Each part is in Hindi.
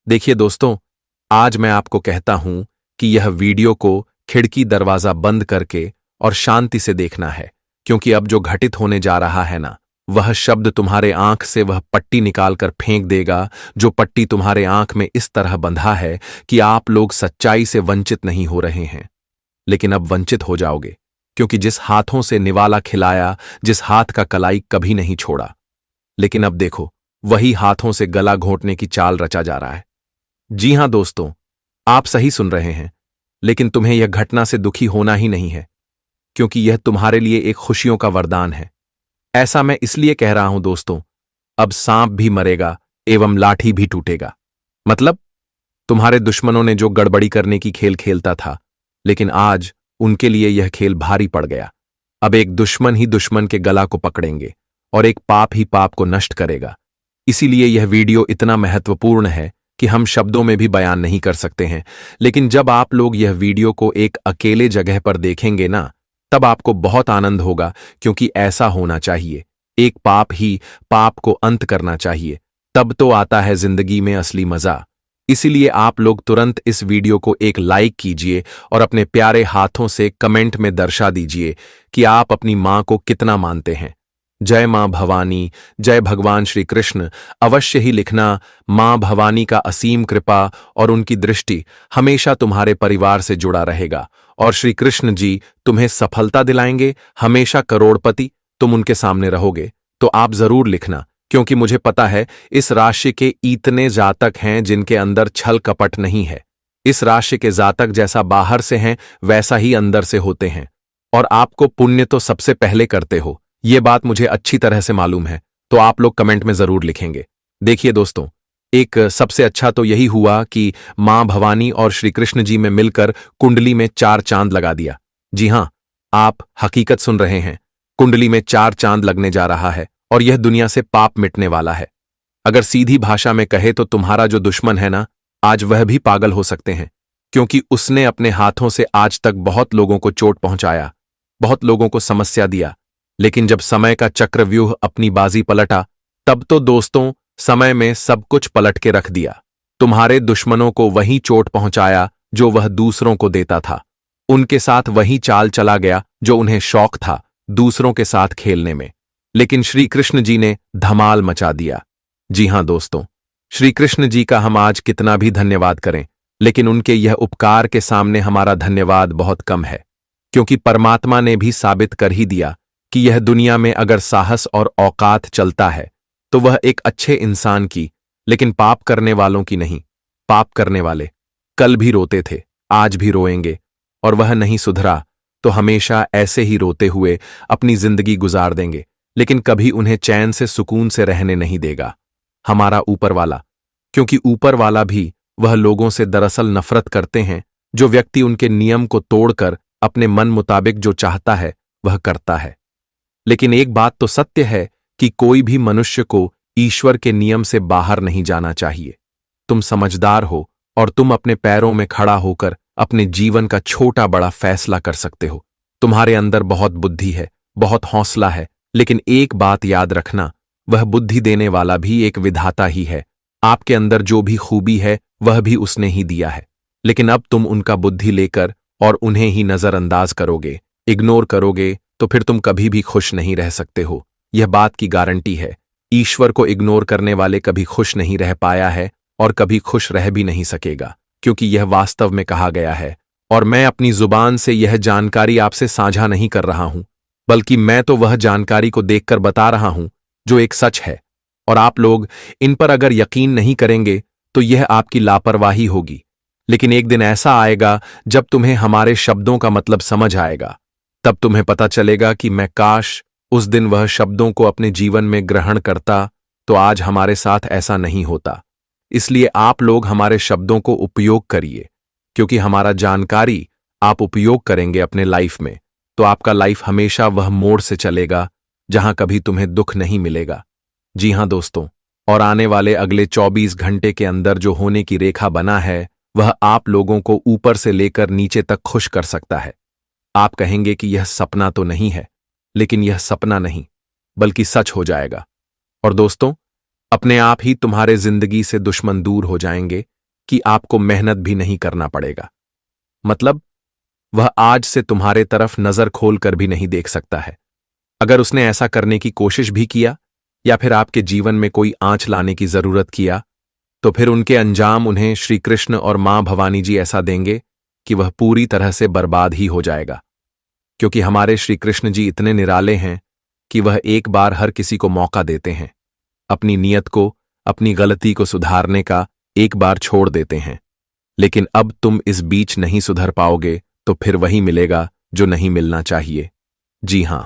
देखिए दोस्तों, आज मैं आपको कहता हूं कि यह वीडियो को खिड़की दरवाजा बंद करके और शांति से देखना है, क्योंकि अब जो घटित होने जा रहा है ना, वह शब्द तुम्हारे आंख से वह पट्टी निकालकर फेंक देगा, जो पट्टी तुम्हारे आंख में इस तरह बंधा है कि आप लोग सच्चाई से वंचित नहीं हो रहे हैं, लेकिन अब वंचित हो जाओगे, क्योंकि जिस हाथों से निवाला खिलाया, जिस हाथ का कलाई कभी नहीं छोड़ा, लेकिन अब देखो, वही हाथों से गला घोंटने की चाल रचा जा रहा है। जी हां दोस्तों, आप सही सुन रहे हैं, लेकिन तुम्हें यह घटना से दुखी होना ही नहीं है, क्योंकि यह तुम्हारे लिए एक खुशियों का वरदान है। ऐसा मैं इसलिए कह रहा हूं दोस्तों, अब सांप भी मरेगा एवं लाठी भी टूटेगा। मतलब तुम्हारे दुश्मनों ने जो गड़बड़ी करने की खेल खेलता था, लेकिन आज उनके लिए यह खेल भारी पड़ गया। अब एक दुश्मन ही दुश्मन के गला को पकड़ेंगे और एक पाप ही पाप को नष्ट करेगा। इसीलिए यह वीडियो इतना महत्वपूर्ण है कि हम शब्दों में भी बयान नहीं कर सकते हैं, लेकिन जब आप लोग यह वीडियो को एक अकेले जगह पर देखेंगे ना, तब आपको बहुत आनंद होगा, क्योंकि ऐसा होना चाहिए। एक पाप ही पाप को अंत करना चाहिए, तब तो आता है जिंदगी में असली मजा। इसीलिए आप लोग तुरंत इस वीडियो को एक लाइक कीजिए और अपने प्यारे हाथों से कमेंट में दर्शा दीजिए कि आप अपनी मां को कितना मानते हैं। जय मां भवानी, जय भगवान श्री कृष्ण अवश्य ही लिखना। मां भवानी का असीम कृपा और उनकी दृष्टि हमेशा तुम्हारे परिवार से जुड़ा रहेगा, और श्री कृष्ण जी तुम्हें सफलता दिलाएंगे, हमेशा करोड़पति तुम उनके सामने रहोगे। तो आप जरूर लिखना, क्योंकि मुझे पता है इस राशि के इतने जातक हैं जिनके अंदर छल कपट नहीं है। इस राशि के जातक जैसा बाहर से हैं वैसा ही अंदर से होते हैं, और आपको पुण्य तो सबसे पहले करते हो, ये बात मुझे अच्छी तरह से मालूम है। तो आप लोग कमेंट में जरूर लिखेंगे। देखिए दोस्तों, एक सबसे अच्छा तो यही हुआ कि मां भवानी और श्री कृष्ण जी में मिलकर कुंडली में 4 चांद लगा दिया। जी हां, आप हकीकत सुन रहे हैं, कुंडली में 4 चांद लगने जा रहा है, और यह दुनिया से पाप मिटने वाला है। अगर सीधी भाषा में कहे तो तुम्हारा जो दुश्मन है ना, आज वह भी पागल हो सकते हैं, क्योंकि उसने अपने हाथों से आज तक बहुत लोगों को चोट पहुंचाया, बहुत लोगों को समस्या दिया। लेकिन जब समय का चक्रव्यूह अपनी बाजी पलटा, तब तो दोस्तों समय में सब कुछ पलट के रख दिया। तुम्हारे दुश्मनों को वही चोट पहुंचाया जो वह दूसरों को देता था। उनके साथ वही चाल चला गया जो उन्हें शौक था दूसरों के साथ खेलने में। लेकिन श्री कृष्ण जी ने धमाल मचा दिया। जी हां दोस्तों, श्री कृष्ण जी का हम आज कितना भी धन्यवाद करें, लेकिन उनके यह उपकार के सामने हमारा धन्यवाद बहुत कम है, क्योंकि परमात्मा ने भी साबित कर ही दिया कि यह दुनिया में अगर साहस और औकात चलता है तो वह एक अच्छे इंसान की, लेकिन पाप करने वालों की नहीं। पाप करने वाले कल भी रोते थे, आज भी रोएंगे, और वह नहीं सुधरा तो हमेशा ऐसे ही रोते हुए अपनी जिंदगी गुजार देंगे, लेकिन कभी उन्हें चैन से सुकून से रहने नहीं देगा हमारा ऊपर वाला। क्योंकि ऊपर वाला भी वह लोगों से दरअसल नफरत करते हैं जो व्यक्ति उनके नियम को तोड़कर अपने मन मुताबिक जो चाहता है वह करता है। लेकिन एक बात तो सत्य है कि कोई भी मनुष्य को ईश्वर के नियम से बाहर नहीं जाना चाहिए। तुम समझदार हो और तुम अपने पैरों में खड़ा होकर अपने जीवन का छोटा बड़ा फैसला कर सकते हो। तुम्हारे अंदर बहुत बुद्धि है, बहुत हौसला है, लेकिन एक बात याद रखना, वह बुद्धि देने वाला भी एक विधाता ही है। आपके अंदर जो भी खूबी है वह भी उसने ही दिया है, लेकिन अब तुम उनका बुद्धि लेकर और उन्हें ही नजरअंदाज करोगे, इग्नोर करोगे, तो फिर तुम कभी भी खुश नहीं रह सकते हो। यह बात की गारंटी है। ईश्वर को इग्नोर करने वाले कभी खुश नहीं रह पाया है और कभी खुश रह भी नहीं सकेगा, क्योंकि यह वास्तव में कहा गया है। और मैं अपनी जुबान से यह जानकारी आपसे साझा नहीं कर रहा हूं, बल्कि मैं तो वह जानकारी को देखकर बता रहा हूं जो एक सच है। और आप लोग इन पर अगर यकीन नहीं करेंगे तो यह आपकी लापरवाही होगी। लेकिन एक दिन ऐसा आएगा जब तुम्हें हमारे शब्दों का मतलब समझ आएगा। तब तुम्हें पता चलेगा कि मैं काश उस दिन वह शब्दों को अपने जीवन में ग्रहण करता तो आज हमारे साथ ऐसा नहीं होता। इसलिए आप लोग हमारे शब्दों को उपयोग करिए, क्योंकि हमारा जानकारी आप उपयोग करेंगे अपने लाइफ में, तो आपका लाइफ हमेशा वह मोड़ से चलेगा जहां कभी तुम्हें दुख नहीं मिलेगा। जी हां दोस्तों, और आने वाले अगले 24 घंटे के अंदर जो होने की रेखा बना है वह आप लोगों को ऊपर से लेकर नीचे तक खुश कर सकता है। आप कहेंगे कि यह सपना तो नहीं है, लेकिन यह सपना नहीं बल्कि सच हो जाएगा। और दोस्तों, अपने आप ही तुम्हारे जिंदगी से दुश्मन दूर हो जाएंगे, कि आपको मेहनत भी नहीं करना पड़ेगा। मतलब वह आज से तुम्हारे तरफ नजर खोलकर भी नहीं देख सकता है। अगर उसने ऐसा करने की कोशिश भी किया या फिर आपके जीवन में कोई आंच लाने की जरूरत किया, तो फिर उनके अंजाम उन्हें श्री कृष्ण और मां भवानी जी ऐसा देंगे कि वह पूरी तरह से बर्बाद ही हो जाएगा। क्योंकि हमारे श्री कृष्ण जी इतने निराले हैं कि वह एक बार हर किसी को मौका देते हैं, अपनी नीयत को, अपनी गलती को सुधारने का एक बार छोड़ देते हैं। लेकिन अब तुम इस बीच नहीं सुधर पाओगे तो फिर वही मिलेगा जो नहीं मिलना चाहिए। जी हां।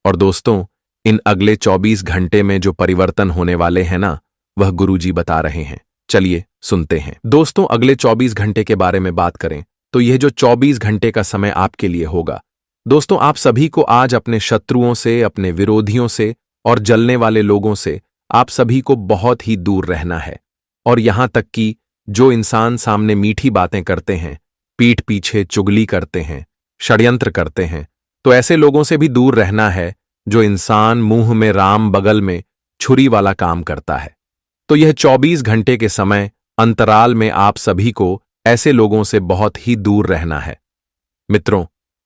और दोस्तों, इन अगले 24 घंटे में जो परिवर्तन होने वाले हैं ना, वह गुरुजी बता रहे हैं। चलिए सुनते हैं। दोस्तों, अगले 24 घंटे के बारे में बात करें तो यह जो 24 घंटे का समय आपके लिए होगा, दोस्तों, आप सभी को आज अपने शत्रुओं से, अपने विरोधियों से और जलने वाले लोगों से आप सभी को बहुत ही दूर रहना है। और यहां तक कि जो इंसान सामने मीठी बातें करते हैं, पीठ पीछे चुगली करते हैं, षड्यंत्र करते हैं, तो ऐसे लोगों से भी दूर रहना है जो इंसान मुंह में राम बगल में छुरी वाला काम करता है। तो यह 24 घंटे के समय अंतराल में आप सभी को ऐसे लोगों से बहुत ही दूर रहना है। मित्रों,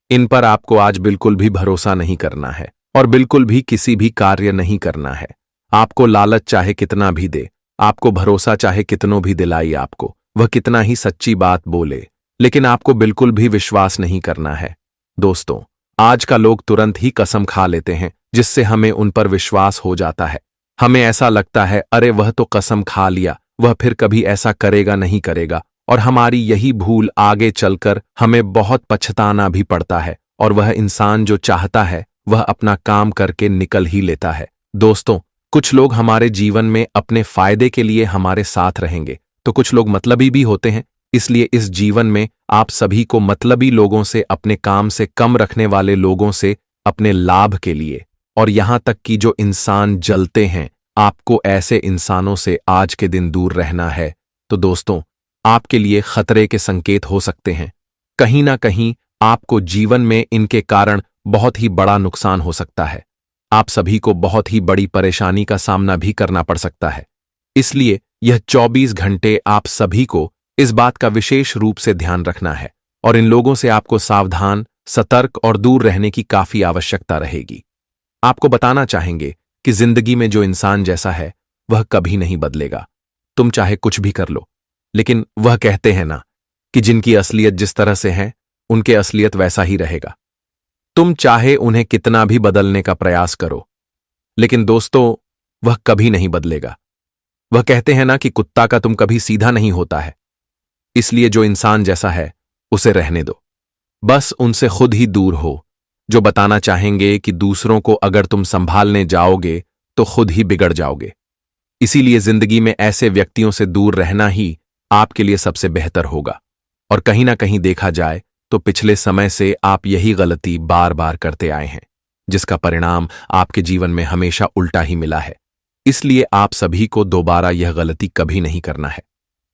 इन पर आपको आज बिल्कुल भी भरोसा नहीं करना है और बिल्कुल भी किसी भी कार्य नहीं करना है। आपको लालच चाहे कितना भी दे, आपको भरोसा चाहे कितनों भी दिलाई आपको, वह कितना ही सच्ची बात बोले, लेकिन आपको बिल्कुल भी विश्वास नहीं करना है। दोस्तों, आज का लोग तुरंत ही कसम खा लेते हैं, जिससे हमें उन पर विश्वास हो जाता है। हमें ऐसा लगता है, अरे वह तो कसम खा लिया, वह फिर कभी ऐसा करेगा नहीं करेगा। और हमारी यही भूल आगे चलकर हमें बहुत पछताना भी पड़ता है। और वह इंसान जो चाहता है वह अपना काम करके निकल ही लेता है। दोस्तों, कुछ लोग हमारे जीवन में अपने फायदे के लिए हमारे साथ रहेंगे, तो कुछ लोग मतलबी भी होते हैं। इसलिए इस जीवन में आप सभी को मतलबी लोगों से, अपने काम से कम रखने वाले लोगों से, अपने लाभ के लिए, और यहां तक कि जो इंसान जलते हैं, आपको ऐसे इंसानों से आज के दिन दूर रहना है। तो दोस्तों, आपके लिए खतरे के संकेत हो सकते हैं। कहीं ना कहीं आपको जीवन में इनके कारण बहुत ही बड़ा नुकसान हो सकता है। आप सभी को बहुत ही बड़ी परेशानी का सामना भी करना पड़ सकता है। इसलिए यह 24 घंटे आप सभी को इस बात का विशेष रूप से ध्यान रखना है और इन लोगों से आपको सावधान, सतर्क और दूर रहने की काफी आवश्यकता रहेगी। आपको बताना चाहेंगे कि जिंदगी में जो इंसान जैसा है वह कभी नहीं बदलेगा। तुम चाहे कुछ भी कर लो, लेकिन वह कहते हैं ना कि जिनकी असलियत जिस तरह से है, उनके असलियत वैसा ही रहेगा। तुम चाहे उन्हें कितना भी बदलने का प्रयास करो, लेकिन दोस्तों, वह कभी नहीं बदलेगा। वह कहते हैं ना कि कुत्ता का तुम कभी सीधा नहीं होता है। इसलिए जो इंसान जैसा है उसे रहने दो, बस उनसे खुद ही दूर हो। जो बताना चाहेंगे कि दूसरों को अगर तुम संभालने जाओगे तो खुद ही बिगड़ जाओगे। इसीलिए जिंदगी में ऐसे व्यक्तियों से दूर रहना ही आपके लिए सबसे बेहतर होगा। और कहीं ना कहीं देखा जाए तो पिछले समय से आप यही गलती बार बार करते आए हैं, जिसका परिणाम आपके जीवन में हमेशा उल्टा ही मिला है। इसलिए आप सभी को दोबारा यह गलती कभी नहीं करना है।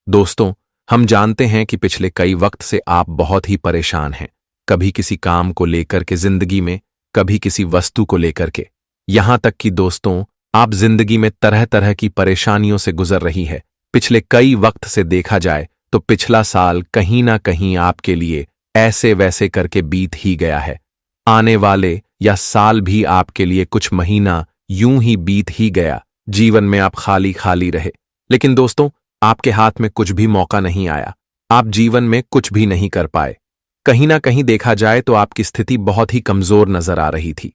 दोस्तों, हम जानते हैं कि पिछले कई वक्त से आप बहुत ही परेशान हैं, कभी किसी काम को लेकर के जिंदगी में, कभी किसी वस्तु को लेकर के। यहां तक कि दोस्तों, आप जिंदगी में तरह तरह की परेशानियों से गुजर रही है। पिछले कई वक्त से देखा जाए तो पिछला साल कहीं ना कहीं आपके लिए ऐसे वैसे करके बीत ही गया है। आने वाले या साल भी आपके लिए कुछ महीना यूं ही बीत ही गया। जीवन में आप खाली खाली रहे। लेकिन दोस्तों, आपके हाथ में कुछ भी मौका नहीं आया। आप जीवन में कुछ भी नहीं कर पाए। कहीं ना कहीं देखा जाए तो आपकी स्थिति बहुत ही कमजोर नजर आ रही थी।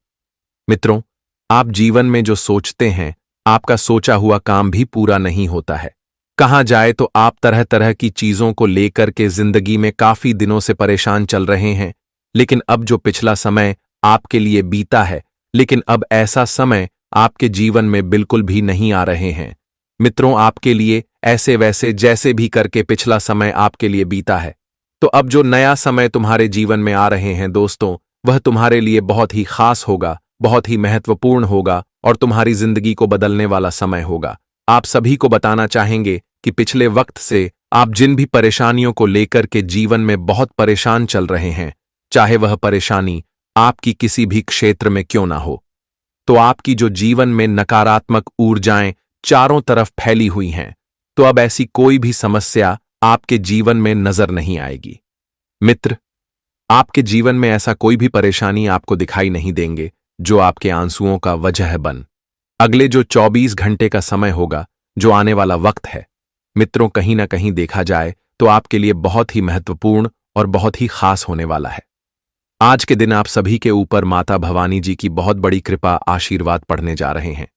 मित्रों, आप जीवन में जो सोचते हैं, आपका सोचा हुआ काम भी पूरा नहीं होता है। कहा जाए तो आप तरह तरह की चीजों को लेकर के जिंदगी में काफी दिनों से परेशान चल रहे हैं। लेकिन अब जो पिछला समय आपके लिए बीता है, लेकिन अब ऐसा समय आपके जीवन में बिल्कुल भी नहीं आ रहे हैं। मित्रों, आपके लिए ऐसे वैसे जैसे भी करके पिछला समय आपके लिए बीता है, तो अब जो नया समय तुम्हारे जीवन में आ रहे हैं दोस्तों, वह तुम्हारे लिए बहुत ही खास होगा, बहुत ही महत्वपूर्ण होगा और तुम्हारी जिंदगी को बदलने वाला समय होगा। आप सभी को बताना चाहेंगे कि पिछले वक्त से आप जिन भी परेशानियों को लेकर के जीवन में बहुत परेशान चल रहे हैं, चाहे वह परेशानी आपकी किसी भी क्षेत्र में क्यों ना हो, तो आपकी जो जीवन में नकारात्मक ऊर्जाएं चारों तरफ फैली हुई हैं, तो अब ऐसी कोई भी समस्या आपके जीवन में नजर नहीं आएगी। मित्र, आपके जीवन में ऐसा कोई भी परेशानी आपको दिखाई नहीं देंगे जो आपके आंसुओं का वजह बन। अगले जो 24 घंटे का समय होगा, जो आने वाला वक्त है, मित्रों, कहीं ना कहीं देखा जाए तो आपके लिए बहुत ही महत्वपूर्ण और बहुत ही खास होने वाला है। आज के दिन आप सभी के ऊपर माता भवानी जी की बहुत बड़ी कृपा आशीर्वाद पड़ने जा रहे हैं,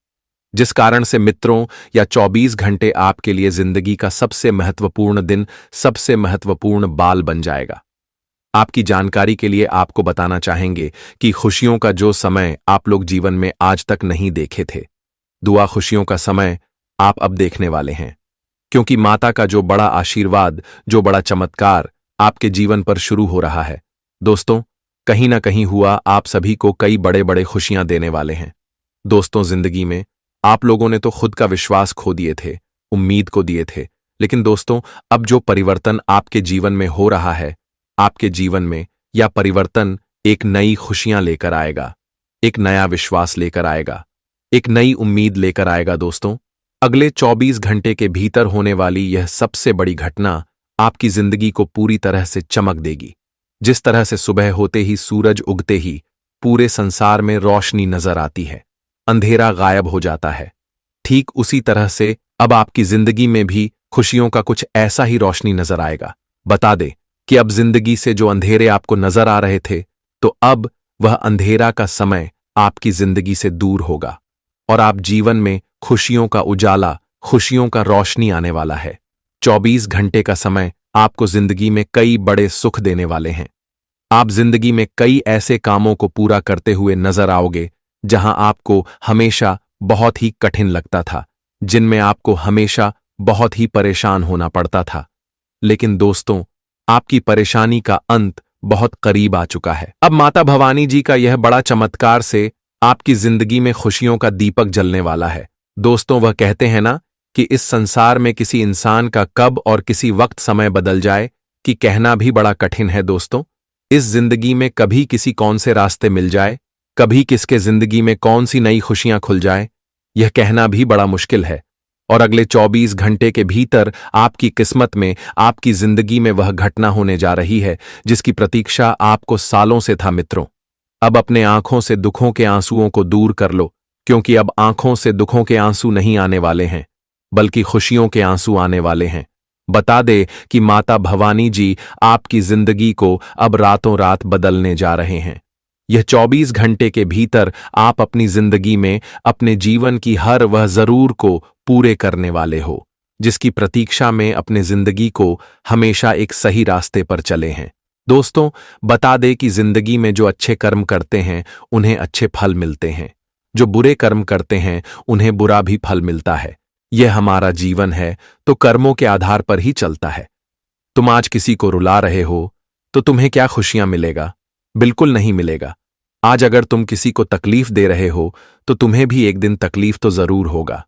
जिस कारण से मित्रों या 24 घंटे आपके लिए जिंदगी का सबसे महत्वपूर्ण दिन, सबसे महत्वपूर्ण बाल बन जाएगा। आपकी जानकारी के लिए आपको बताना चाहेंगे कि खुशियों का जो समय आप लोग जीवन में आज तक नहीं देखे थे, दुआ खुशियों का समय आप अब देखने वाले हैं, क्योंकि माता का जो बड़ा आशीर्वाद, जो बड़ा चमत्कार आपके जीवन पर शुरू हो रहा है। दोस्तों, कहीं ना कहीं हुआ आप सभी को कई बड़े बड़े खुशियां देने वाले हैं। दोस्तों, जिंदगी में आप लोगों ने तो खुद का विश्वास खो दिए थे, उम्मीद को दिए थे, लेकिन दोस्तों, अब जो परिवर्तन आपके जीवन में हो रहा है, आपके जीवन में यह परिवर्तन एक नई खुशियां लेकर आएगा, एक नया विश्वास लेकर आएगा, एक नई उम्मीद लेकर आएगा। दोस्तों, अगले 24 घंटे के भीतर होने वाली यह सबसे बड़ी घटना आपकी जिंदगी को पूरी तरह से चमक देगी। जिस तरह से सुबह होते ही, सूरज उगते ही पूरे संसार में रोशनी नजर आती है, अंधेरा गायब हो जाता है, ठीक उसी तरह से अब आपकी जिंदगी में भी खुशियों का कुछ ऐसा ही रोशनी नजर आएगा। बता दे कि अब जिंदगी से जो अंधेरे आपको नजर आ रहे थे, तो अब वह अंधेरा का समय आपकी जिंदगी से दूर होगा और आप जीवन में खुशियों का उजाला, खुशियों का रोशनी आने वाला है। 24 घंटे का समय आपको जिंदगी में कई बड़े सुख देने वाले हैं। आप जिंदगी में कई ऐसे कामों को पूरा करते हुए नजर आओगे जहां आपको हमेशा बहुत ही कठिन लगता था, जिनमें आपको हमेशा बहुत ही परेशान होना पड़ता था। लेकिन दोस्तों, आपकी परेशानी का अंत बहुत करीब आ चुका है। अब माता भवानी जी का यह बड़ा चमत्कार से आपकी जिंदगी में खुशियों का दीपक जलने वाला है। दोस्तों, वह कहते हैं ना कि इस संसार में किसी इंसान का कब और किसी वक्त समय बदल जाए कि कहना भी बड़ा कठिन है। दोस्तों, इस जिंदगी में कभी किसी कौन से रास्ते मिल जाए, कभी किसके जिंदगी में कौन सी नई खुशियां खुल जाए, यह कहना भी बड़ा मुश्किल है। और अगले 24 घंटे के भीतर आपकी किस्मत में, आपकी जिंदगी में वह घटना होने जा रही है जिसकी प्रतीक्षा आपको सालों से था। मित्रों, अब अपने आंखों से दुखों के आंसुओं को दूर कर लो, क्योंकि अब आंखों से दुखों के आंसू नहीं आने वाले हैं, बल्कि खुशियों के आंसू आने वाले हैं। बता दे कि माता भवानी जी आपकी जिंदगी को अब रातों रात बदलने जा रहे हैं। यह 24 घंटे के भीतर आप अपनी जिंदगी में अपने जीवन की हर वह जरूर को पूरे करने वाले हो, जिसकी प्रतीक्षा में अपने जिंदगी को हमेशा एक सही रास्ते पर चले हैं। दोस्तों, बता दे कि जिंदगी में जो अच्छे कर्म करते हैं उन्हें अच्छे फल मिलते हैं, जो बुरे कर्म करते हैं उन्हें बुरा भी फल मिलता है। यह हमारा जीवन है तो कर्मों के आधार पर ही चलता है। तुम आज किसी को रुला रहे हो तो तुम्हें क्या खुशियां मिलेगा? बिल्कुल नहीं मिलेगा। आज अगर तुम किसी को तकलीफ दे रहे हो तो तुम्हें भी एक दिन तकलीफ तो जरूर होगा।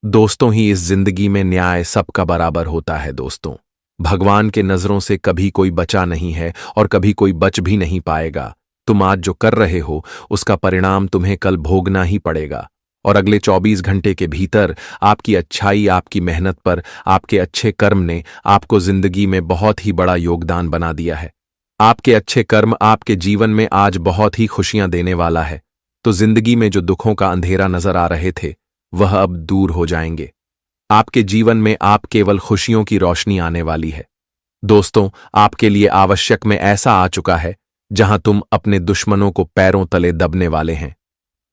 दोस्तों, ही इस जिंदगी में न्याय सबका बराबर होता है। दोस्तों, भगवान के नजरों से कभी कोई बचा नहीं है और कभी कोई बच भी नहीं पाएगा। तुम आज जो कर रहे हो उसका परिणाम तुम्हें कल भोगना ही पड़ेगा। और अगले 24 घंटे के भीतर आपकी अच्छाई, आपकी मेहनत पर, आपके अच्छे कर्म ने आपको जिंदगी में बहुत ही बड़ा योगदान बना दिया है। आपके अच्छे कर्म आपके जीवन में आज बहुत ही खुशियां देने वाला है। तो जिंदगी में जो दुखों का अंधेरा नजर आ रहे थे वह अब दूर हो जाएंगे। आपके जीवन में आप केवल खुशियों की रोशनी आने वाली है। दोस्तों, आपके लिए आवश्यक में ऐसा आ चुका है जहां तुम अपने दुश्मनों को पैरों तले दबने वाले हैं।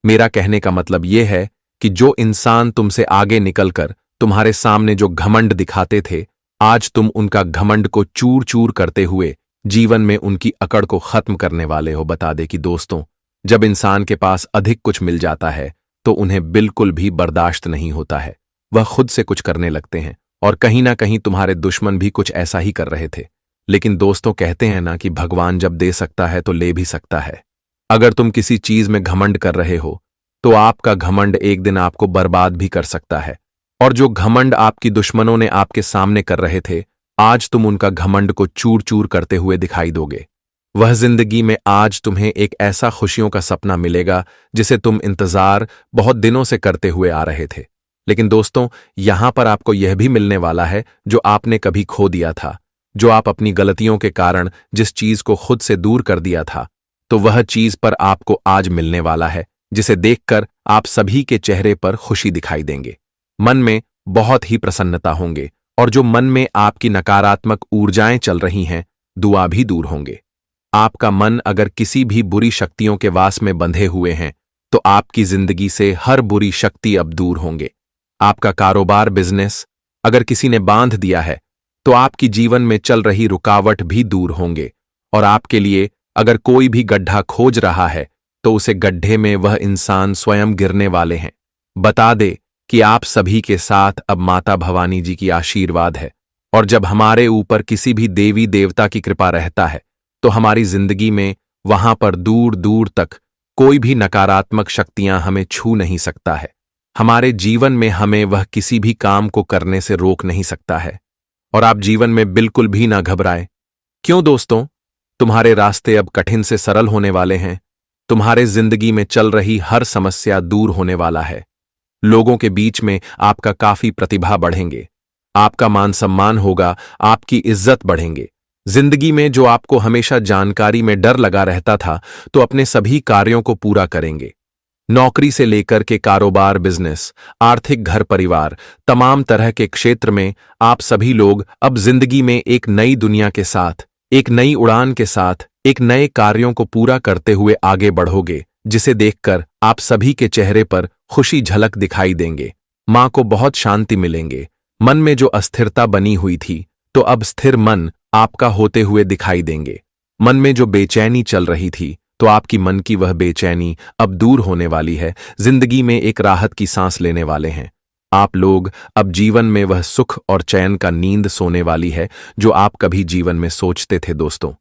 मेरा कहने का मतलब यह है कि जो इंसान तुमसे आगे निकलकर तुम्हारे सामने जो घमंड दिखाते थे, आज तुम उनका घमंड को चूर चूर करते हुए जीवन में उनकी अकड़ को खत्म करने वाले हो। बता दे कि दोस्तों, जब इंसान के पास अधिक कुछ मिल जाता है तो उन्हें बिल्कुल भी बर्दाश्त नहीं होता है, वह खुद से कुछ करने लगते हैं। और कहीं ना कहीं तुम्हारे दुश्मन भी कुछ ऐसा ही कर रहे थे। लेकिन दोस्तों, कहते हैं ना कि भगवान जब दे सकता है तो ले भी सकता है। अगर तुम किसी चीज में घमंड कर रहे हो तो आपका घमंड एक दिन आपको बर्बाद भी कर सकता है। और जो घमंड आपकी दुश्मनों ने आपके सामने कर रहे थे, आज तुम उनका घमंड को चूर चूर करते हुए दिखाई दोगे। वह जिंदगी में आज तुम्हें एक ऐसा खुशियों का सपना मिलेगा जिसे तुम इंतजार बहुत दिनों से करते हुए आ रहे थे। लेकिन दोस्तों, यहां पर आपको यह भी मिलने वाला है जो आपने कभी खो दिया था, जो आप अपनी गलतियों के कारण जिस चीज को खुद से दूर कर दिया था, तो वह चीज पर आपको आज मिलने वाला है, जिसे देखकर आप सभी के चेहरे पर खुशी दिखाई देंगे। मन में बहुत ही प्रसन्नता होंगे और जो मन में आपकी नकारात्मक ऊर्जाएं चल रही हैं, दुआ भी दूर होंगे। आपका मन अगर किसी भी बुरी शक्तियों के वास में बंधे हुए हैं, तो आपकी जिंदगी से हर बुरी शक्ति अब दूर होंगे। आपका कारोबार बिजनेस अगर किसी ने बांध दिया है, तो आपकी जीवन में चल रही रुकावट भी दूर होंगे और आपके लिए अगर कोई भी गड्ढा खोज रहा है, तो उसे गड्ढे में वह इंसान स्वयं गिरने वाले हैं। बता दे कि आप सभी के साथ अब माता भवानी जी की आशीर्वाद है और जब हमारे ऊपर किसी भी देवी देवता की कृपा रहता है, तो हमारी जिंदगी में वहां पर दूर दूर तक कोई भी नकारात्मक शक्तियां हमें छू नहीं सकता है। हमारे जीवन में हमें वह किसी भी काम को करने से रोक नहीं सकता है और आप जीवन में बिल्कुल भी ना घबराएं। क्यों दोस्तों? तुम्हारे रास्ते अब कठिन से सरल होने वाले हैं। तुम्हारे जिंदगी में चल रही हर समस्या दूर होने वाला है। लोगों के बीच में आपका काफी प्रतिभा बढ़ेंगे, आपका मान सम्मान होगा, आपकी इज्जत बढ़ेंगे। जिंदगी में जो आपको हमेशा जानकारी में डर लगा रहता था, तो अपने सभी कार्यों को पूरा करेंगे। नौकरी से लेकर के कारोबार बिजनेस, आर्थिक घर परिवार, तमाम तरह के क्षेत्र में आप सभी लोग अब जिंदगी में एक नई दुनिया के साथ, एक नई उड़ान के साथ, एक नए कार्यों को पूरा करते हुए आगे बढ़ोगे, जिसे देखकर आप सभी के चेहरे पर खुशी झलक दिखाई देंगे। मां को बहुत शांति मिलेंगे। मन में जो अस्थिरता बनी हुई थी, तो अब स्थिर मन आपका होते हुए दिखाई देंगे। मन में जो बेचैनी चल रही थी, तो आपकी मन की वह बेचैनी अब दूर होने वाली है। जिंदगी में एक राहत की सांस लेने वाले हैं। आप लोग अब जीवन में वह सुख और चैन का नींद सोने वाली है जो आप कभी जीवन में सोचते थे। दोस्तों,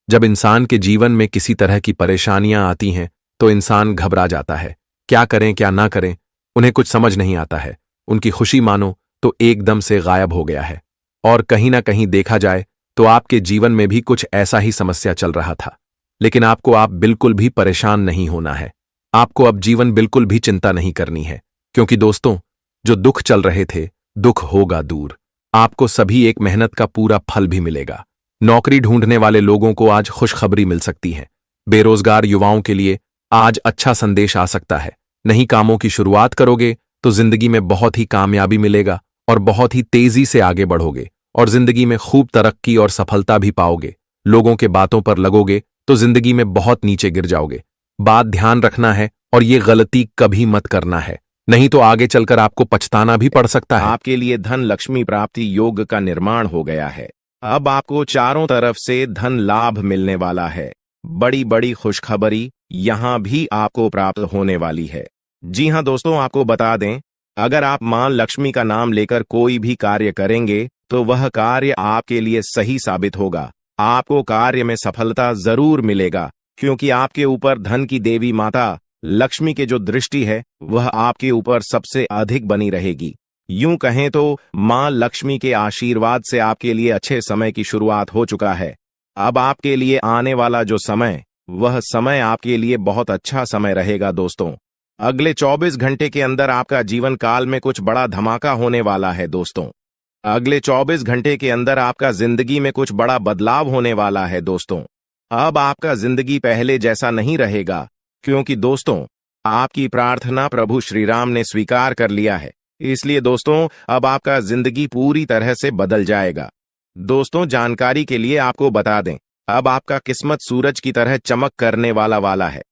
जब इंसान के जीवन में किसी तरह की परेशानियां आती हैं, तो इंसान घबरा जाता है। क्या करें क्या ना करें, उन्हें कुछ समझ नहीं आता है। उनकी खुशी मानो तो एकदम से गायब हो गया है। और कहीं ना कहीं देखा जाए तो आपके जीवन में भी कुछ ऐसा ही समस्या चल रहा था। लेकिन आप बिल्कुल भी परेशान नहीं होना है। आपको अब जीवन बिल्कुल भी चिंता नहीं करनी है, क्योंकि दोस्तों, जो दुख चल रहे थे, दुख होगा दूर। आपको सभी एक मेहनत का पूरा फल भी मिलेगा। नौकरी ढूंढने वाले लोगों को आज खुशखबरी मिल सकती है। बेरोजगार युवाओं के लिए आज अच्छा संदेश आ सकता है। नई कामों की शुरुआत करोगे तो जिंदगी में बहुत ही कामयाबी मिलेगा और बहुत ही तेजी से आगे बढ़ोगे और जिंदगी में खूब तरक्की और सफलता भी पाओगे। लोगों के बातों पर लगोगे तो जिंदगी में बहुत नीचे गिर जाओगे। बात ध्यान रखना है और ये गलती कभी मत करना है, नहीं तो आगे चलकर आपको पछताना भी पड़ सकता है। आपके लिए धन लक्ष्मी प्राप्ति योग का निर्माण हो गया है। अब आपको चारों तरफ से धन लाभ मिलने वाला है। बड़ी बड़ी खुशखबरी यहाँ भी आपको प्राप्त होने वाली है। जी हाँ दोस्तों, आपको बता दें, अगर आप मां लक्ष्मी का नाम लेकर कोई भी कार्य करेंगे तो वह कार्य आपके लिए सही साबित होगा। आपको कार्य में सफलता जरूर मिलेगा, क्योंकि आपके ऊपर धन की देवी माता लक्ष्मी की जो दृष्टि है वह आपके ऊपर सबसे अधिक बनी रहेगी। यूं कहें तो मां लक्ष्मी के आशीर्वाद से आपके लिए अच्छे समय की शुरुआत हो चुका है। अब आपके लिए आने वाला जो समय, वह समय आपके लिए बहुत अच्छा समय रहेगा। दोस्तों, अगले 24 घंटे के अंदर आपका जीवन काल में कुछ बड़ा धमाका होने वाला है। दोस्तों, अगले 24 घंटे के अंदर आपका जिंदगी में कुछ बड़ा बदलाव होने वाला है। दोस्तों, अब आपका जिंदगी पहले जैसा नहीं रहेगा, क्योंकि दोस्तों, आपकी प्रार्थना प्रभु श्री राम ने स्वीकार कर लिया है। इसलिए दोस्तों, अब आपका जिंदगी पूरी तरह से बदल जाएगा। दोस्तों, जानकारी के लिए आपको बता दें, अब आपका किस्मत सूरज की तरह चमक करने वाला है।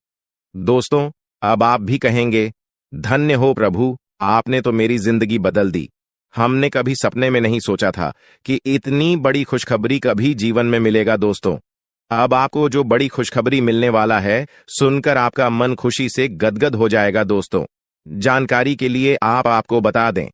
दोस्तों, अब आप भी कहेंगे, धन्य हो प्रभु, आपने तो मेरी जिंदगी बदल दी। हमने कभी सपने में नहीं सोचा था कि इतनी बड़ी खुशखबरी कभी जीवन में मिलेगा। दोस्तों, अब आपको जो बड़ी खुशखबरी मिलने वाला है, सुनकर आपका मन खुशी से गदगद हो जाएगा। दोस्तों, जानकारी के लिए आपको बता दें,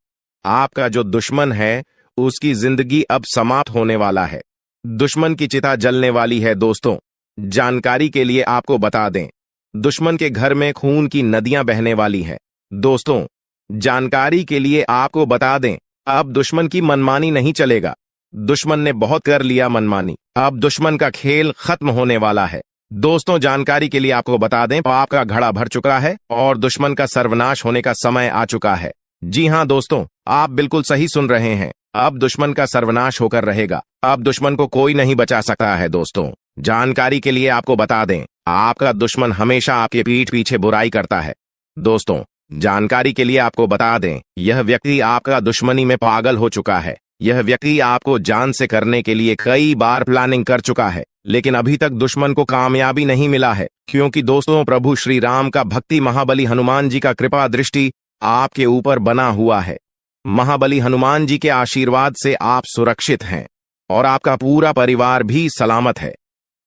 आपका जो दुश्मन है उसकी जिंदगी अब समाप्त होने वाला है। दुश्मन की चिता जलने वाली है। दोस्तों, जानकारी के लिए आपको बता दें, दुश्मन के घर में खून की नदियां बहने वाली हैं। दोस्तों, जानकारी के लिए आपको बता दें, अब दुश्मन की मनमानी नहीं चलेगा। दुश्मन ने बहुत कर लिया मनमानी, अब दुश्मन का खेल खत्म होने वाला है। दोस्तों, जानकारी के लिए आपको बता दें, पाप का घड़ा भर चुका है और दुश्मन का सर्वनाश होने का समय आ चुका है। जी हाँ दोस्तों, आप बिल्कुल सही सुन रहे हैं। अब दुश्मन का सर्वनाश होकर रहेगा। अब दुश्मन को कोई नहीं बचा सकता है दोस्तों। जानकारी के लिए आपको बता दें, आपका दुश्मन हमेशा आपके पीठ पीछे बुराई करता है। दोस्तों, जानकारी के लिए आपको बता दें, यह व्यक्ति आपका दुश्मनी में पागल हो चुका है। यह व्यक्ति आपको जान से करने के लिए कई बार प्लानिंग कर चुका है, लेकिन अभी तक दुश्मन को कामयाबी नहीं मिला है, क्योंकि दोस्तों प्रभु श्री राम का भक्ति महाबली हनुमान जी का कृपा दृष्टि आपके ऊपर बना हुआ है। महाबली हनुमान जी के आशीर्वाद से आप सुरक्षित हैं और आपका पूरा परिवार भी सलामत है।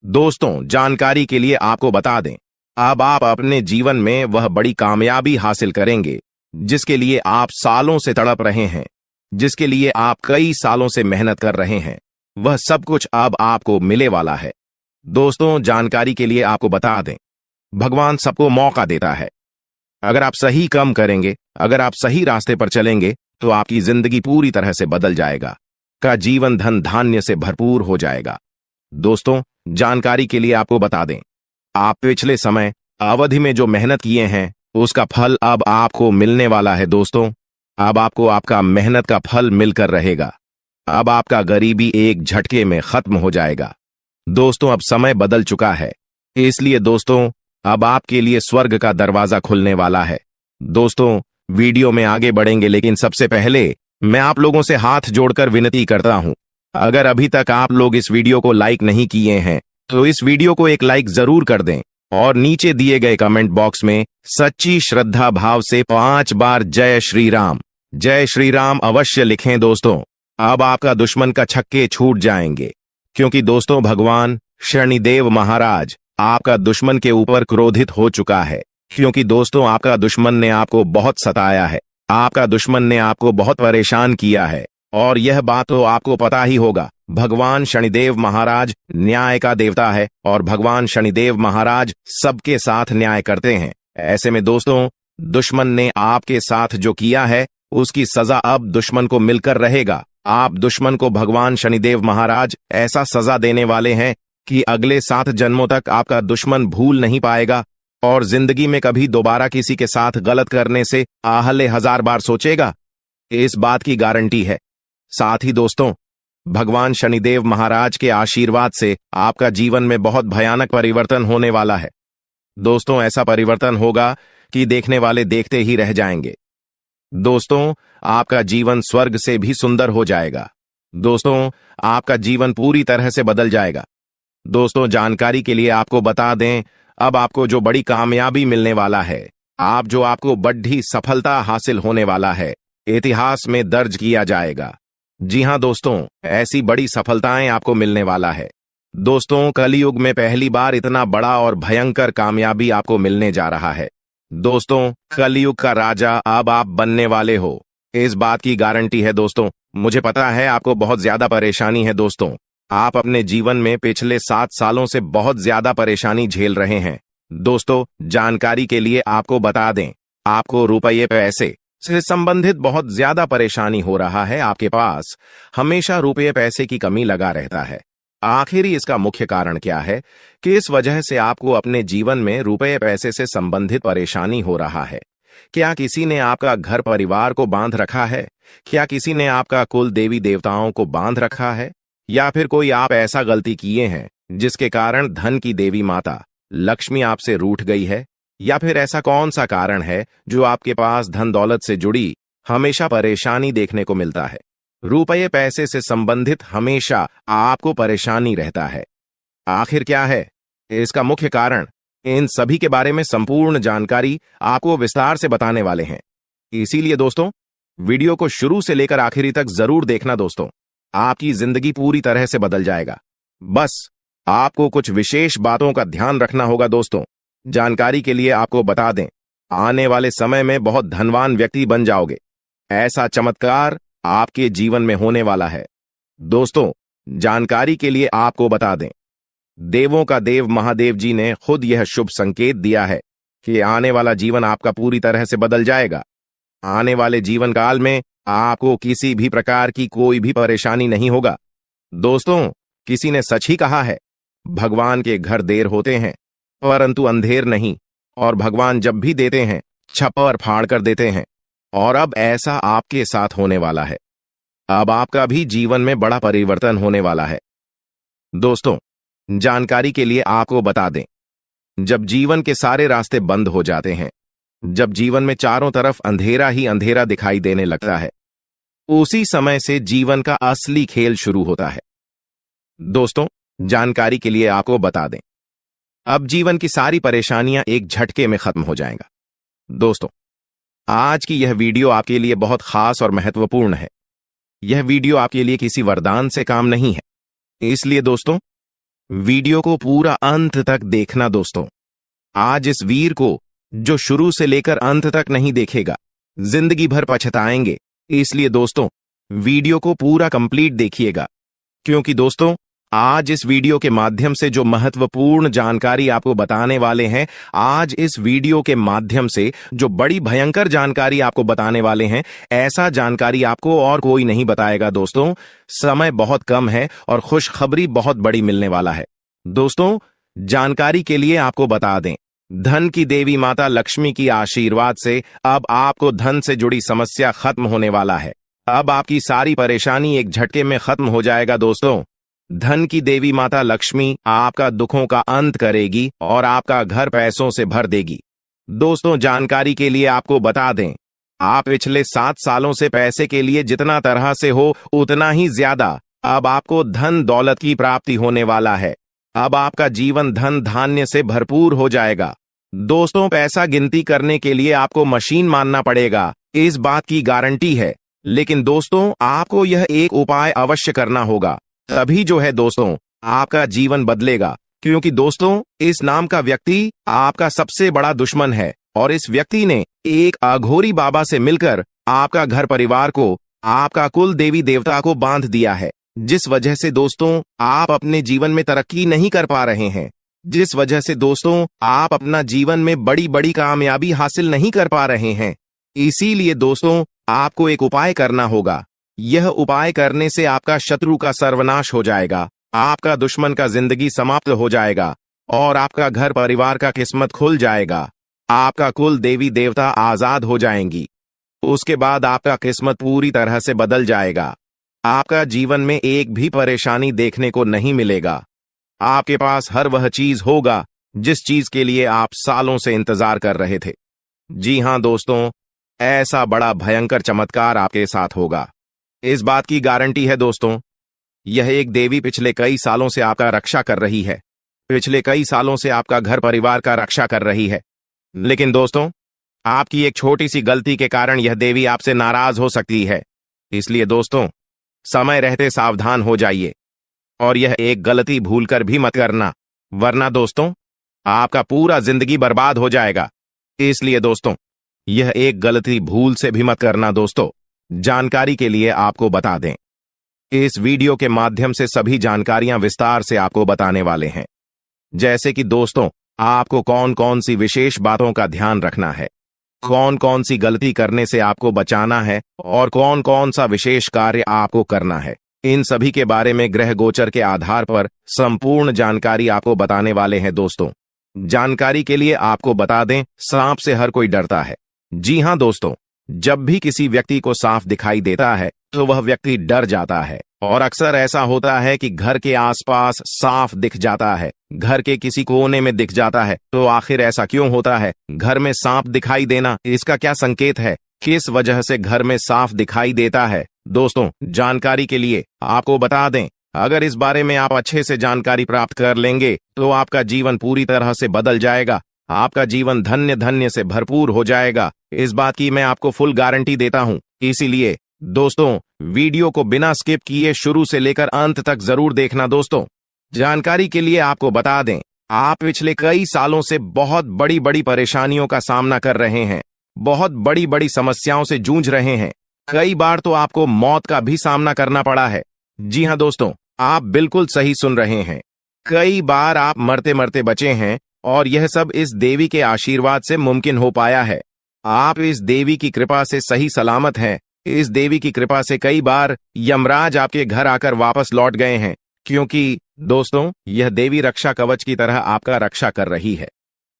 दोस्तों, जानकारी के लिए आपको बता दें, अब आप अपने जीवन में वह बड़ी कामयाबी हासिल करेंगे जिसके लिए आप सालों से तड़प रहे हैं, जिसके लिए आप कई सालों से मेहनत कर रहे हैं। वह सब कुछ अब आपको मिले वाला है। दोस्तों, जानकारी के लिए आपको बता दें, भगवान सबको मौका देता है। अगर आप सही काम करेंगे, अगर आप सही रास्ते पर चलेंगे, तो आपकी जिंदगी पूरी तरह से बदल जाएगा। का जीवन धन धान्य से भरपूर हो जाएगा। दोस्तों, जानकारी के लिए आपको बता दें, आप पिछले समय अवधि में जो मेहनत किए हैं उसका फल अब आपको मिलने वाला है। दोस्तों, अब आपको आपका मेहनत का फल मिलकर रहेगा। अब आपका गरीबी एक झटके में खत्म हो जाएगा। दोस्तों, अब समय बदल चुका है, इसलिए दोस्तों अब आपके लिए स्वर्ग का दरवाजा खुलने वाला है। दोस्तों, वीडियो में आगे बढ़ेंगे, लेकिन सबसे पहले मैं आप लोगों से हाथ जोड़कर विनती करता हूं, अगर अभी तक आप लोग इस वीडियो को लाइक नहीं किए हैं तो इस वीडियो को एक लाइक जरूर कर दें और नीचे दिए गए कमेंट बॉक्स में सच्ची श्रद्धा भाव से 5 बार जय श्री राम अवश्य लिखें। दोस्तों, अब आपका दुश्मन का छक्के छूट जाएंगे, क्योंकि दोस्तों भगवान शनिदेव महाराज आपका दुश्मन के ऊपर क्रोधित हो चुका है, क्योंकि दोस्तों आपका दुश्मन ने आपको बहुत सताया है, आपका दुश्मन ने आपको बहुत परेशान किया है। और यह बात तो आपको पता ही होगा, भगवान शनिदेव महाराज न्याय का देवता है और भगवान शनिदेव महाराज सबके साथ न्याय करते हैं। ऐसे में दोस्तों, दुश्मन ने आपके साथ जो किया है उसकी सजा अब दुश्मन को मिलकर रहेगा। आप दुश्मन को भगवान शनिदेव महाराज ऐसा सजा देने वाले हैं कि अगले 7 जन्मों तक आपका दुश्मन भूल नहीं पाएगा और जिंदगी में कभी दोबारा किसी के साथ गलत करने से आहले 1000 बार सोचेगा, इस बात की गारंटी है। साथ ही दोस्तों, भगवान शनिदेव महाराज के आशीर्वाद से आपका जीवन में बहुत भयानक परिवर्तन होने वाला है। दोस्तों, ऐसा परिवर्तन होगा कि देखने वाले देखते ही रह जाएंगे। दोस्तों, आपका जीवन स्वर्ग से भी सुंदर हो जाएगा। दोस्तों, आपका जीवन पूरी तरह से बदल जाएगा। दोस्तों, जानकारी के लिए आपको बता दें, अब आपको जो बड़ी कामयाबी मिलने वाला है, आपको बड़ी सफलता हासिल होने वाला है, इतिहास में दर्ज किया जाएगा। जी हां दोस्तों, ऐसी बड़ी सफलताएं आपको मिलने वाला है। दोस्तों, कलयुग में पहली बार इतना बड़ा और भयंकर कामयाबी आपको मिलने जा रहा है। दोस्तों, कलयुग का राजा अब आप बनने वाले हो, इस बात की गारंटी है। दोस्तों, मुझे पता है आपको बहुत ज्यादा परेशानी है। दोस्तों, आप अपने जीवन में पिछले 7 सालों से बहुत ज्यादा परेशानी झेल रहे हैं। दोस्तों, जानकारी के लिए आपको बता दें, आपको रुपये पैसे से संबंधित बहुत ज्यादा परेशानी हो रहा है। आपके पास हमेशा रुपये पैसे की कमी लगा रहता है। आखिर इसका मुख्य कारण क्या है कि इस वजह से आपको अपने जीवन में रुपये पैसे से संबंधित परेशानी हो रहा है? क्या किसी ने आपका घर परिवार को बांध रखा है? क्या किसी ने आपका कुल देवी देवताओं को बांध रखा है? या फिर कोई आप ऐसा गलती किए हैं जिसके कारण धन की देवी माता लक्ष्मी आपसे रूठ गई है? या फिर ऐसा कौन सा कारण है जो आपके पास धन दौलत से जुड़ी हमेशा परेशानी देखने को मिलता है? रुपये पैसे से संबंधित हमेशा आपको परेशानी रहता है। आखिर क्या है इसका मुख्य कारण? इन सभी के बारे में संपूर्ण जानकारी आपको विस्तार से बताने वाले हैं। इसीलिए दोस्तों, वीडियो को शुरू से लेकर आखिरी तक जरूर देखना। दोस्तों, आपकी जिंदगी पूरी तरह से बदल जाएगा। बस आपको कुछ विशेष बातों का ध्यान रखना होगा। दोस्तों, जानकारी के लिए आपको बता दें, आने वाले समय में बहुत धनवान व्यक्ति बन जाओगे। ऐसा चमत्कार आपके जीवन में होने वाला है। दोस्तों, जानकारी के लिए आपको बता दें, देवों का देव महादेव जी ने खुद यह शुभ संकेत दिया है कि आने वाला जीवन आपका पूरी तरह से बदल जाएगा। आने वाले जीवन काल में आपको किसी भी प्रकार की कोई भी परेशानी नहीं होगा। दोस्तों, किसी ने सच ही कहा है, भगवान के घर देर होते हैं परंतु अंधेर नहीं, और भगवान जब भी देते हैं छप्पर फाड़ कर देते हैं। और अब ऐसा आपके साथ होने वाला है। अब आपका भी जीवन में बड़ा परिवर्तन होने वाला है। दोस्तों, जानकारी के लिए आपको बता दें, जब जीवन के सारे रास्ते बंद हो जाते हैं, जब जीवन में चारों तरफ अंधेरा ही अंधेरा दिखाई देने लगता है, उसी समय से जीवन का असली खेल शुरू होता है। दोस्तों, जानकारी के लिए आपको बता दें, अब जीवन की सारी परेशानियां एक झटके में खत्म हो जाएगा। दोस्तों, आज की यह वीडियो आपके लिए बहुत खास और महत्वपूर्ण है। यह वीडियो आपके लिए किसी वरदान से काम नहीं है, इसलिए दोस्तों, वीडियो को पूरा अंत तक देखना। दोस्तों, आज इस वीर को जो शुरू से लेकर अंत तक नहीं देखेगा, जिंदगी भर पछताएंगे। इसलिए दोस्तों, वीडियो को पूरा कंप्लीट देखिएगा, क्योंकि दोस्तों, आज इस वीडियो के माध्यम से जो महत्वपूर्ण जानकारी आपको बताने वाले हैं, आज इस वीडियो के माध्यम से जो बड़ी भयंकर जानकारी आपको बताने वाले हैं, ऐसा जानकारी आपको और कोई नहीं बताएगा। दोस्तों, समय बहुत कम है और खुशखबरी बहुत बड़ी मिलने वाला है। दोस्तों, जानकारी के लिए आपको बता दें, धन की देवी माता लक्ष्मी की आशीर्वाद से अब आपको धन से जुड़ी समस्या खत्म होने वाला है। अब आपकी सारी परेशानी एक झटके में खत्म हो जाएगा। दोस्तों, धन की देवी माता लक्ष्मी आपका दुखों का अंत करेगी और आपका घर पैसों से भर देगी। दोस्तों, जानकारी के लिए आपको बता दें, आप पिछले 7 सालों से पैसे के लिए जितना तरह से हो उतना ही ज्यादा अब आपको धन दौलत की प्राप्ति होने वाला है। अब आपका जीवन धन धान्य से भरपूर हो जाएगा। दोस्तों, पैसा गिनती करने के लिए आपको मशीन मानना पड़ेगा, इस बात की गारंटी है। लेकिन दोस्तों, आपको यह एक उपाय अवश्य करना होगा, तभी जो है दोस्तों आपका जीवन बदलेगा। क्योंकि दोस्तों, इस नाम का व्यक्ति आपका सबसे बड़ा दुश्मन है और इस व्यक्ति ने एक अघोरी बाबा से मिलकर आपका घर परिवार को, आपका कुल देवी देवता को बांध दिया है, जिस वजह से दोस्तों आप अपने जीवन में तरक्की नहीं कर पा रहे हैं, जिस वजह से दोस्तों आप अपना जीवन में बड़ी बड़ी कामयाबी हासिल नहीं कर पा रहे हैं। इसीलिए दोस्तों आपको एक उपाय करना होगा। यह उपाय करने से आपका शत्रु का सर्वनाश हो जाएगा, आपका दुश्मन का जिंदगी समाप्त हो जाएगा और आपका घर परिवार का किस्मत खुल जाएगा। आपका कुल देवी देवता आजाद हो जाएंगी। उसके बाद आपका किस्मत पूरी तरह से बदल जाएगा। आपका जीवन में एक भी परेशानी देखने को नहीं मिलेगा। आपके पास हर वह चीज होगा जिस चीज के लिए आप सालों से इंतजार कर रहे थे। जी हां दोस्तों, ऐसा बड़ा भयंकर चमत्कार आपके साथ होगा, इस बात की गारंटी है। दोस्तों, यह एक देवी पिछले कई सालों से आपका रक्षा कर रही है, पिछले कई सालों से आपका घर परिवार का रक्षा कर रही है। लेकिन दोस्तों, आपकी एक छोटी सी गलती के कारण यह देवी आपसे नाराज हो सकती है। इसलिए दोस्तों, समय रहते सावधान हो जाइए और यह एक गलती भूलकर भी मत करना, वरना दोस्तों आपका पूरा जिंदगी बर्बाद हो जाएगा। इसलिए दोस्तों, यह एक गलती भूल से भी मत करना। दोस्तों, जानकारी के लिए आपको बता दें, इस वीडियो के माध्यम से सभी जानकारियां विस्तार से आपको बताने वाले हैं, जैसे कि दोस्तों आपको कौन कौन सी विशेष बातों का ध्यान रखना है, कौन कौन सी गलती करने से आपको बचाना है और कौन कौन सा विशेष कार्य आपको करना है। इन सभी के बारे में ग्रह गोचर के आधार पर संपूर्ण जानकारी आपको बताने वाले हैं। दोस्तों, जानकारी के लिए आपको बता दें, सांप से हर कोई डरता है। जी हां दोस्तों, जब भी किसी व्यक्ति को सांप दिखाई देता है तो वह व्यक्ति डर जाता है और अक्सर ऐसा होता है कि घर के आसपास सांप दिख जाता है, घर के किसी कोने में दिख जाता है। तो आखिर ऐसा क्यों होता है? घर में सांप दिखाई देना इसका क्या संकेत है? किस वजह से घर में सांप दिखाई देता है? दोस्तों, जानकारी के लिए आपको बता दें, अगर इस बारे में आप अच्छे से जानकारी प्राप्त कर लेंगे तो आपका जीवन पूरी तरह से बदल जाएगा, आपका जीवन धन्य धन्य से भरपूर हो जाएगा। इस बात की मैं आपको फुल गारंटी देता हूं। इसीलिए दोस्तों, वीडियो को बिना स्किप किए शुरू से लेकर अंत तक जरूर देखना। दोस्तों, जानकारी के लिए आपको बता दें, आप पिछले कई सालों से बहुत बड़ी बड़ी परेशानियों का सामना कर रहे हैं, बहुत बड़ी बड़ी समस्याओं से जूझ रहे हैं। कई बार तो आपको मौत का भी सामना करना पड़ा है। जी हां दोस्तों, आप बिल्कुल सही सुन रहे हैं। कई बार आप मरते मरते बचे हैं और यह सब इस देवी के आशीर्वाद से मुमकिन हो पाया है। आप इस देवी की कृपा से सही सलामत हैं। इस देवी की कृपा से कई बार यमराज आपके घर आकर वापस लौट गए हैं, क्योंकि दोस्तों यह देवी रक्षा कवच की तरह आपका रक्षा कर रही है।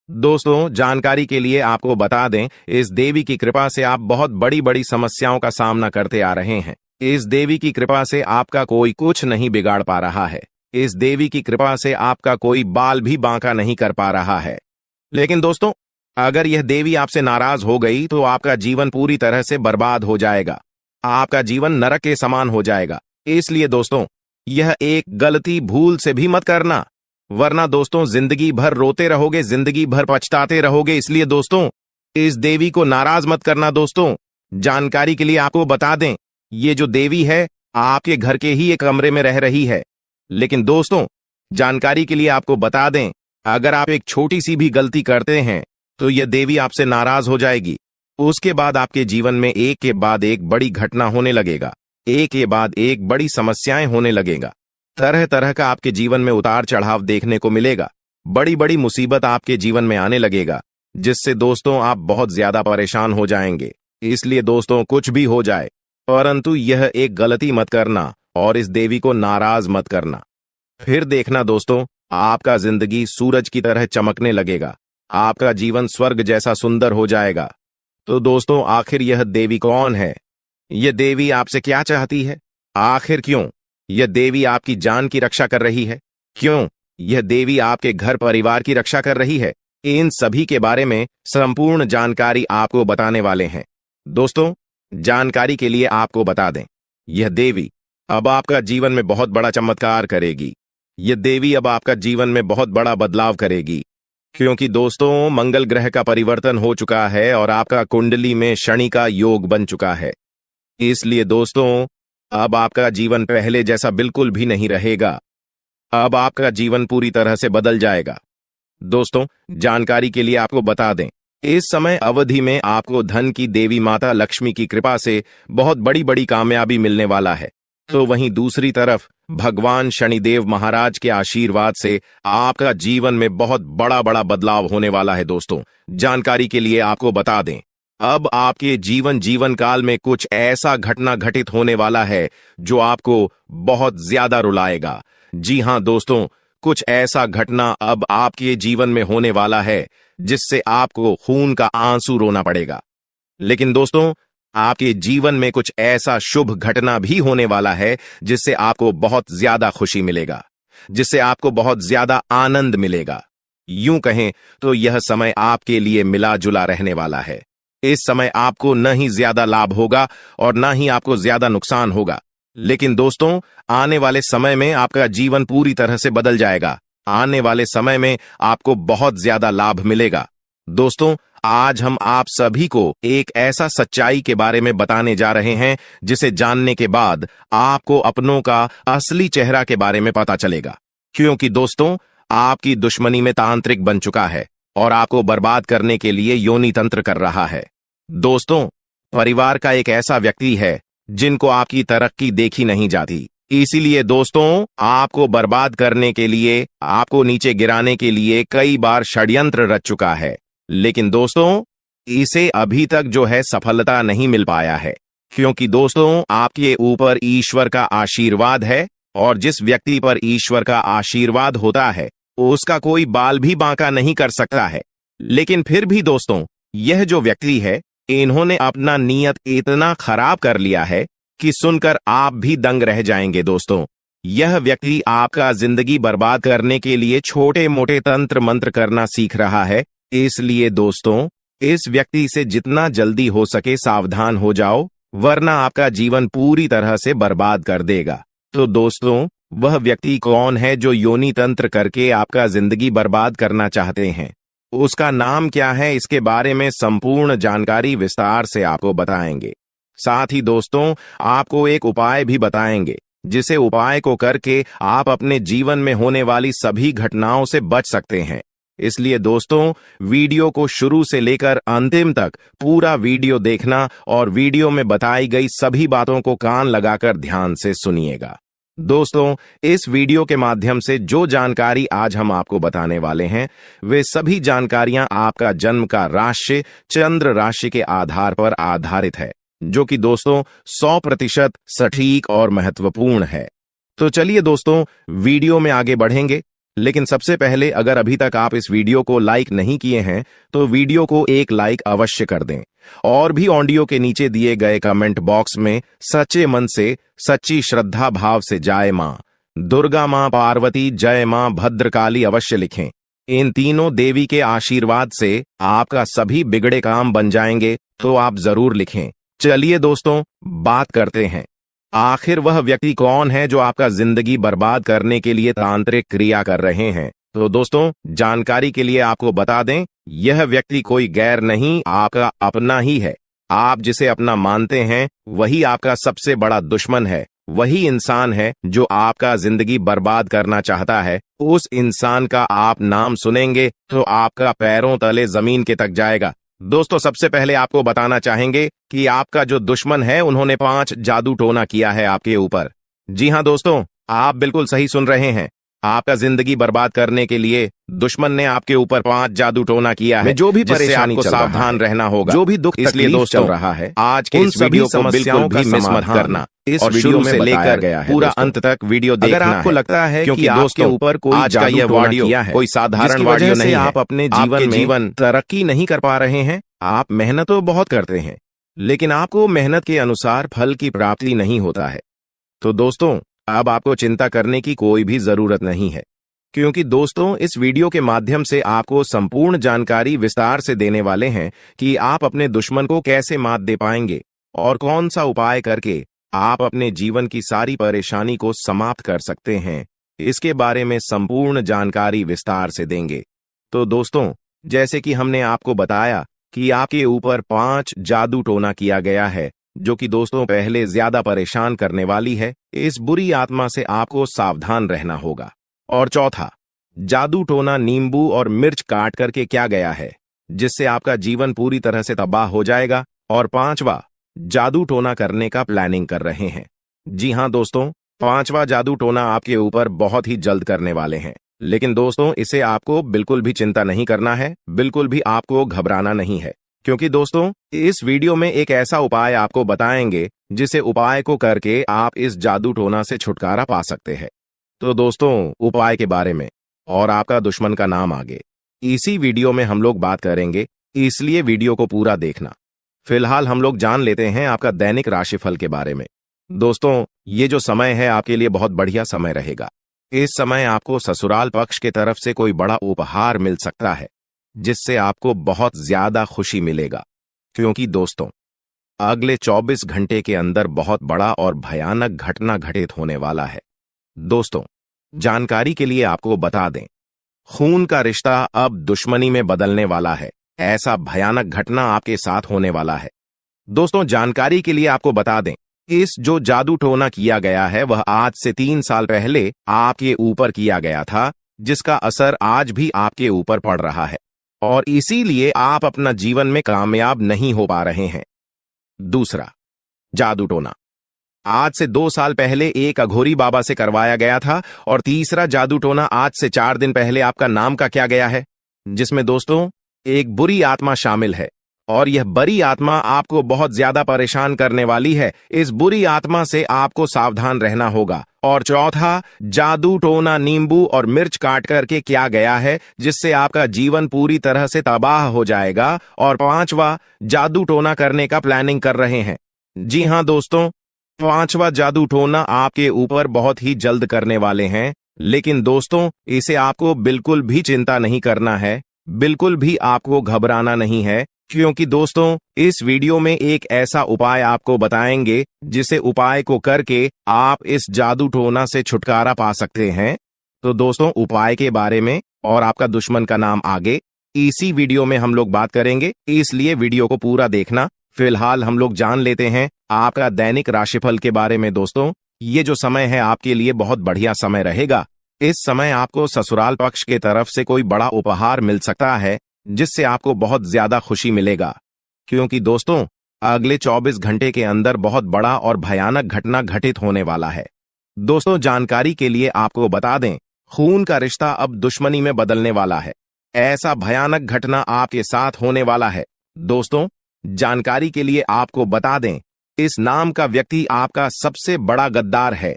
दोस्तों, जानकारी के लिए आपको बता दें, इस देवी की कृपा से आप बहुत बड़ी बड़ी समस्याओं का सामना करते आ रहे हैं। इस देवी की कृपा से आपका कोई कुछ नहीं बिगाड़ पा रहा है। इस देवी की कृपा से आपका कोई बाल भी बांका नहीं कर पा रहा है। लेकिन दोस्तों, अगर यह देवी आपसे नाराज हो गई तो आपका जीवन पूरी तरह से बर्बाद हो जाएगा। आपका जीवन नरक के समान हो जाएगा। इसलिए दोस्तों, यह एक गलती भूल से भी मत करना, वरना दोस्तों जिंदगी भर रोते रहोगे, जिंदगी भर पछताते रहोगे। इसलिए दोस्तों, इस देवी को नाराज मत करना। दोस्तों, जानकारी के लिए आपको बता दें, ये जो देवी है आपके घर के ही एक कमरे में रह रही है। लेकिन दोस्तों, जानकारी के लिए आपको बता दें, अगर आप एक छोटी सी भी गलती करते हैं तो यह देवी आपसे नाराज हो जाएगी। उसके बाद आपके जीवन में एक के बाद एक बड़ी घटना होने लगेगा, एक के बाद एक बड़ी समस्याएं होने लगेगा। तरह तरह का आपके जीवन में उतार चढ़ाव देखने को मिलेगा। बड़ी बड़ी मुसीबत आपके जीवन में आने लगेगा, जिससे दोस्तों आप बहुत ज्यादा परेशान हो जाएंगे। इसलिए दोस्तों, कुछ भी हो जाए, परंतु यह एक गलती मत करना और इस देवी को नाराज मत करना। फिर देखना दोस्तों, आपका जिंदगी सूरज की तरह चमकने लगेगा। आपका जीवन स्वर्ग जैसा सुंदर हो जाएगा। तो दोस्तों, आखिर यह देवी कौन है? यह देवी आपसे क्या चाहती है? आखिर क्यों यह देवी आपकी जान की रक्षा कर रही है? क्यों यह देवी आपके घर परिवार की रक्षा कर रही है? इन सभी के बारे में संपूर्ण जानकारी आपको बताने वाले हैं। दोस्तों, जानकारी के लिए आपको बता दें, यह देवी अब आपका जीवन में बहुत बड़ा चमत्कार करेगी। यह देवी अब आपका जीवन में बहुत बड़ा बदलाव करेगी, क्योंकि दोस्तों मंगल ग्रह का परिवर्तन हो चुका है और आपका कुंडली में शनि का योग बन चुका है। इसलिए दोस्तों, अब आपका जीवन पहले जैसा बिल्कुल भी नहीं रहेगा। अब आपका जीवन पूरी तरह से बदल जाएगा। दोस्तों, जानकारी के लिए आपको बता दें, इस समय अवधि में आपको धन की देवी माता लक्ष्मी की कृपा से बहुत बड़ी बड़ी कामयाबी मिलने वाला है। तो वहीं दूसरी तरफ भगवान शनिदेव महाराज के आशीर्वाद से आपका जीवन में बहुत बड़ा बड़ा बदलाव होने वाला है। दोस्तों, जानकारी के लिए आपको बता दें, अब आपके जीवन काल में कुछ ऐसा घटना घटित होने वाला है जो आपको बहुत ज्यादा रुलाएगा। जी हां दोस्तों, कुछ ऐसा घटना अब आपके जीवन में होने वाला है जिससे आपको खून का आंसू रोना पड़ेगा। लेकिन दोस्तों, आपके जीवन में कुछ ऐसा शुभ घटना भी होने वाला है जिससे आपको बहुत ज्यादा खुशी मिलेगा, जिससे आपको बहुत ज्यादा आनंद मिलेगा। यूं कहें तो यह समय आपके लिए मिला जुला रहने वाला है। इस समय आपको न ही ज्यादा लाभ होगा और न ही आपको ज्यादा नुकसान होगा। लेकिन दोस्तों, आने वाले समय में आपका जीवन पूरी तरह से बदल जाएगा। आने वाले समय में आपको बहुत ज्यादा लाभ मिलेगा। दोस्तों, आज हम आप सभी को एक ऐसा सच्चाई के बारे में बताने जा रहे हैं जिसे जानने के बाद आपको अपनों का असली चेहरा के बारे में पता चलेगा। क्योंकि दोस्तों, आपकी दुश्मनी में तांत्रिक बन चुका है और आपको बर्बाद करने के लिए योनि तंत्र कर रहा है। दोस्तों, परिवार का एक ऐसा व्यक्ति है जिनको आपकी तरक्की देखी नहीं जाती। इसीलिए दोस्तों, आपको बर्बाद करने के लिए, आपको नीचे गिराने के लिए कई बार षड्यंत्र रच चुका है। लेकिन दोस्तों, इसे अभी तक जो है सफलता नहीं मिल पाया है, क्योंकि दोस्तों आपके ऊपर ईश्वर का आशीर्वाद है और जिस व्यक्ति पर ईश्वर का आशीर्वाद होता है उसका कोई बाल भी बांका नहीं कर सकता है। लेकिन फिर भी दोस्तों, यह जो व्यक्ति है, इन्होंने अपना नियत इतना खराब कर लिया है कि सुनकर आप भी दंग रह जाएंगे। दोस्तों, यह व्यक्ति आपका जिंदगी बर्बाद करने के लिए छोटे मोटे तंत्र मंत्र करना सीख रहा है। इसलिए दोस्तों, इस व्यक्ति से जितना जल्दी हो सके सावधान हो जाओ, वरना आपका जीवन पूरी तरह से बर्बाद कर देगा। तो दोस्तों, वह व्यक्ति कौन है जो योनि तंत्र करके आपका जिंदगी बर्बाद करना चाहते हैं? उसका नाम क्या है? इसके बारे में संपूर्ण जानकारी विस्तार से आपको बताएंगे। साथ ही दोस्तों, आपको एक उपाय भी बताएंगे, जिसे उपाय को करके आप अपने जीवन में होने वाली सभी घटनाओं से बच सकते हैं। इसलिए दोस्तों, वीडियो को शुरू से लेकर अंतिम तक पूरा वीडियो देखना और वीडियो में बताई गई सभी बातों को कान लगाकर ध्यान से सुनिएगा। दोस्तों, इस वीडियो के माध्यम से जो जानकारी आज हम आपको बताने वाले हैं, वे सभी जानकारियां आपका जन्म का राशि चंद्र राशि के आधार पर आधारित है, जो कि दोस्तों 100% सटीक और महत्वपूर्ण है। तो चलिए दोस्तों, वीडियो में आगे बढ़ेंगे। लेकिन सबसे पहले अगर अभी तक आप इस वीडियो को लाइक नहीं किए हैं तो वीडियो को एक लाइक अवश्य कर दें और भी ऑडियो के नीचे दिए गए कमेंट बॉक्स में सच्चे मन से सच्ची श्रद्धा भाव से जय मां दुर्गा, मां पार्वती, जय मां भद्रकाली अवश्य लिखें। इन तीनों देवी के आशीर्वाद से आपका सभी बिगड़े काम बन जाएंगे, तो आप जरूर लिखें। चलिए दोस्तों, बात करते हैं आखिर वह व्यक्ति कौन है जो आपका जिंदगी बर्बाद करने के लिए तांत्रिक क्रिया कर रहे हैं। तो दोस्तों, जानकारी के लिए आपको बता दें, यह व्यक्ति कोई गैर नहीं, आपका अपना ही है। आप जिसे अपना मानते हैं वही आपका सबसे बड़ा दुश्मन है। वही इंसान है जो आपका जिंदगी बर्बाद करना चाहता है। उस इंसान का आप नाम सुनेंगे तो आपका पैरों तले जमीन के तक जाएगा। दोस्तों, सबसे पहले आपको बताना चाहेंगे कि आपका जो दुश्मन है उन्होंने 5 जादू टोना किया है आपके ऊपर। जी हां दोस्तों, आप बिल्कुल सही सुन रहे हैं। आपका जिंदगी बर्बाद करने के लिए दुश्मन ने आपके ऊपर 5 जादू टोना किया है। जो भी परेशानी, आपको सावधान रहना होगा, जो भी दुख इसलिए दोस्तों चल रहा है, आज के इस वीडियो को बिल्कुल भी मिस मत करना। इस वीडियो में लेकर गया है पूरा अंत तक वीडियो देखना। अगर आपको लगता है कि आपके ऊपर कोई आज का यह वीडियो कोई साधारण वीडियो नहीं, आप अपने जीवन तरक्की नहीं कर पा रहे हैं। आप मेहनत तो बहुत करते हैं, लेकिन आपको मेहनत के अनुसार फल की प्राप्ति नहीं होता है। तो दोस्तों, अब आपको चिंता करने की कोई भी जरूरत नहीं है, क्योंकि दोस्तों इस वीडियो के माध्यम से आपको संपूर्ण जानकारी विस्तार से देने वाले हैं कि आप अपने दुश्मन को कैसे मात दे पाएंगे और कौन सा उपाय करके आप अपने जीवन की सारी परेशानी को समाप्त कर सकते हैं। इसके बारे में संपूर्ण जानकारी विस्तार से देंगे। तो दोस्तों, जैसे कि हमने आपको बताया कि आपके ऊपर 5 जादू टोना किया गया है, जो कि दोस्तों पहले ज्यादा परेशान करने वाली है। इस बुरी आत्मा से आपको सावधान रहना होगा। और चौथा, जादू टोना नींबू और मिर्च काट करके क्या गया है, जिससे आपका जीवन पूरी तरह से तबाह हो जाएगा। और 5वां, जादू टोना करने का प्लानिंग कर रहे हैं। जी हां दोस्तों, 5वां जादू टोना आपके ऊपर बहुत ही जल्द करने वाले हैं। लेकिन दोस्तों, इसे आपको बिल्कुल भी चिंता नहीं करना है, बिल्कुल भी आपको घबराना नहीं है, क्योंकि दोस्तों इस वीडियो में एक ऐसा उपाय आपको बताएंगे जिसे उपाय को करके आप इस जादू टोना से छुटकारा पा सकते हैं। तो दोस्तों, उपाय के बारे में और आपका दुश्मन का नाम आगे इसी वीडियो में हम लोग बात करेंगे, इसलिए वीडियो को पूरा देखना। फिलहाल हम लोग जान लेते हैं आपका दैनिक राशिफल के बारे में। दोस्तों, ये जो समय है आपके लिए बहुत बढ़िया समय रहेगा। इस समय आपको ससुराल पक्ष की तरफ से कोई बड़ा उपहार मिल सकता है, जिससे आपको बहुत ज्यादा खुशी मिलेगा, क्योंकि दोस्तों अगले 24 घंटे के अंदर बहुत बड़ा और भयानक घटना घटित होने वाला है। दोस्तों, जानकारी के लिए आपको बता दें, खून का रिश्ता अब दुश्मनी में बदलने वाला है। ऐसा भयानक घटना आपके साथ होने वाला है। दोस्तों, जानकारी के लिए आपको बता दें, इस जो जादू टोना किया गया है वह आज से 3 साल पहले आपके ऊपर किया गया था, जिसका असर आज भी आपके ऊपर पड़ रहा है और इसीलिए आप अपना जीवन में कामयाब नहीं हो पा रहे हैं। दूसरा जादू टोना आज से 2 साल पहले एक अघोरी बाबा से करवाया गया था। और तीसरा जादू टोना आज से 4 दिन पहले आपका नाम का क्या गया है, जिसमें दोस्तों एक बुरी आत्मा शामिल है और यह बुरी आत्मा आपको बहुत ज्यादा परेशान करने वाली है। इस बुरी आत्मा से आपको सावधान रहना होगा। और चौथा, जादू टोना नींबू और मिर्च काट करके क्या गया है, जिससे आपका जीवन पूरी तरह से तबाह हो जाएगा। और 5वां, जादू टोना करने का प्लानिंग कर रहे हैं। जी हां दोस्तों, 5वां जादू टोना आपके ऊपर बहुत ही जल्द करने वाले हैं। लेकिन दोस्तों, इसे आपको बिल्कुल भी चिंता नहीं करना है, बिल्कुल भी आपको घबराना नहीं है, क्योंकि दोस्तों इस वीडियो में एक ऐसा उपाय आपको बताएंगे जिसे उपाय को करके आप इस जादू टोना से छुटकारा पा सकते हैं। तो दोस्तों, उपाय के बारे में और आपका दुश्मन का नाम आगे इसी वीडियो में हम लोग बात करेंगे, इसलिए वीडियो को पूरा देखना। फिलहाल हम लोग जान लेते हैं आपका दैनिक राशिफल के बारे में। दोस्तों, ये जो समय है आपके लिए बहुत बढ़िया समय रहेगा। इस समय आपको ससुराल पक्ष की तरफ से कोई बड़ा उपहार मिल सकता है, जिससे आपको बहुत ज्यादा खुशी मिलेगा, क्योंकि दोस्तों अगले 24 घंटे के अंदर बहुत बड़ा और भयानक घटना घटित होने वाला है। दोस्तों, जानकारी के लिए आपको बता दें, खून का रिश्ता अब दुश्मनी में बदलने वाला है। ऐसा भयानक घटना आपके साथ होने वाला है। दोस्तों, जानकारी के लिए आपको बता दें, इस नाम का व्यक्ति आपका सबसे बड़ा गद्दार है।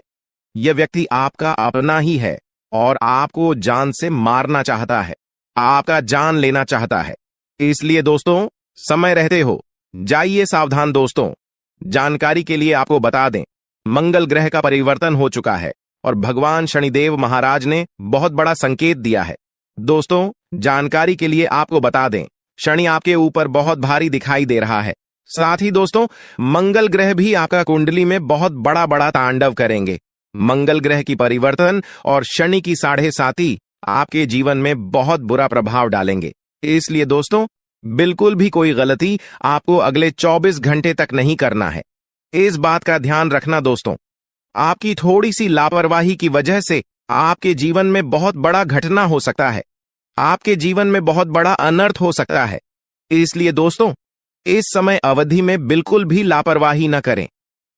यह व्यक्ति आपका अपना ही है और आपको जान से मारना चाहता है, आपका जान लेना चाहता है। इसलिए दोस्तों, समय रहते हो जाइए सावधान। दोस्तों, जानकारी के लिए आपको बता दें, मंगल ग्रह का परिवर्तन हो चुका है और भगवान शनिदेव महाराज ने बहुत बड़ा संकेत दिया है। दोस्तों, जानकारी के लिए आपको बता दें, शनि आपके ऊपर बहुत भारी दिखाई दे रहा है। साथ ही दोस्तों, मंगल ग्रह भी आपका कुंडली में बहुत बड़ा बड़ा तांडव करेंगे। मंगल ग्रह की परिवर्तन और शनि की 7.5 आपके जीवन में बहुत बुरा प्रभाव डालेंगे। इसलिए दोस्तों, बिल्कुल भी कोई गलती आपको अगले 24 घंटे तक नहीं करना है। इस बात का ध्यान रखना दोस्तों, आपकी थोड़ी सी लापरवाही की वजह से आपके जीवन में बहुत बड़ा घटना हो सकता है, आपके जीवन में बहुत बड़ा अनर्थ हो सकता है। इसलिए दोस्तों, इस समय अवधि में बिल्कुल भी लापरवाही न करें,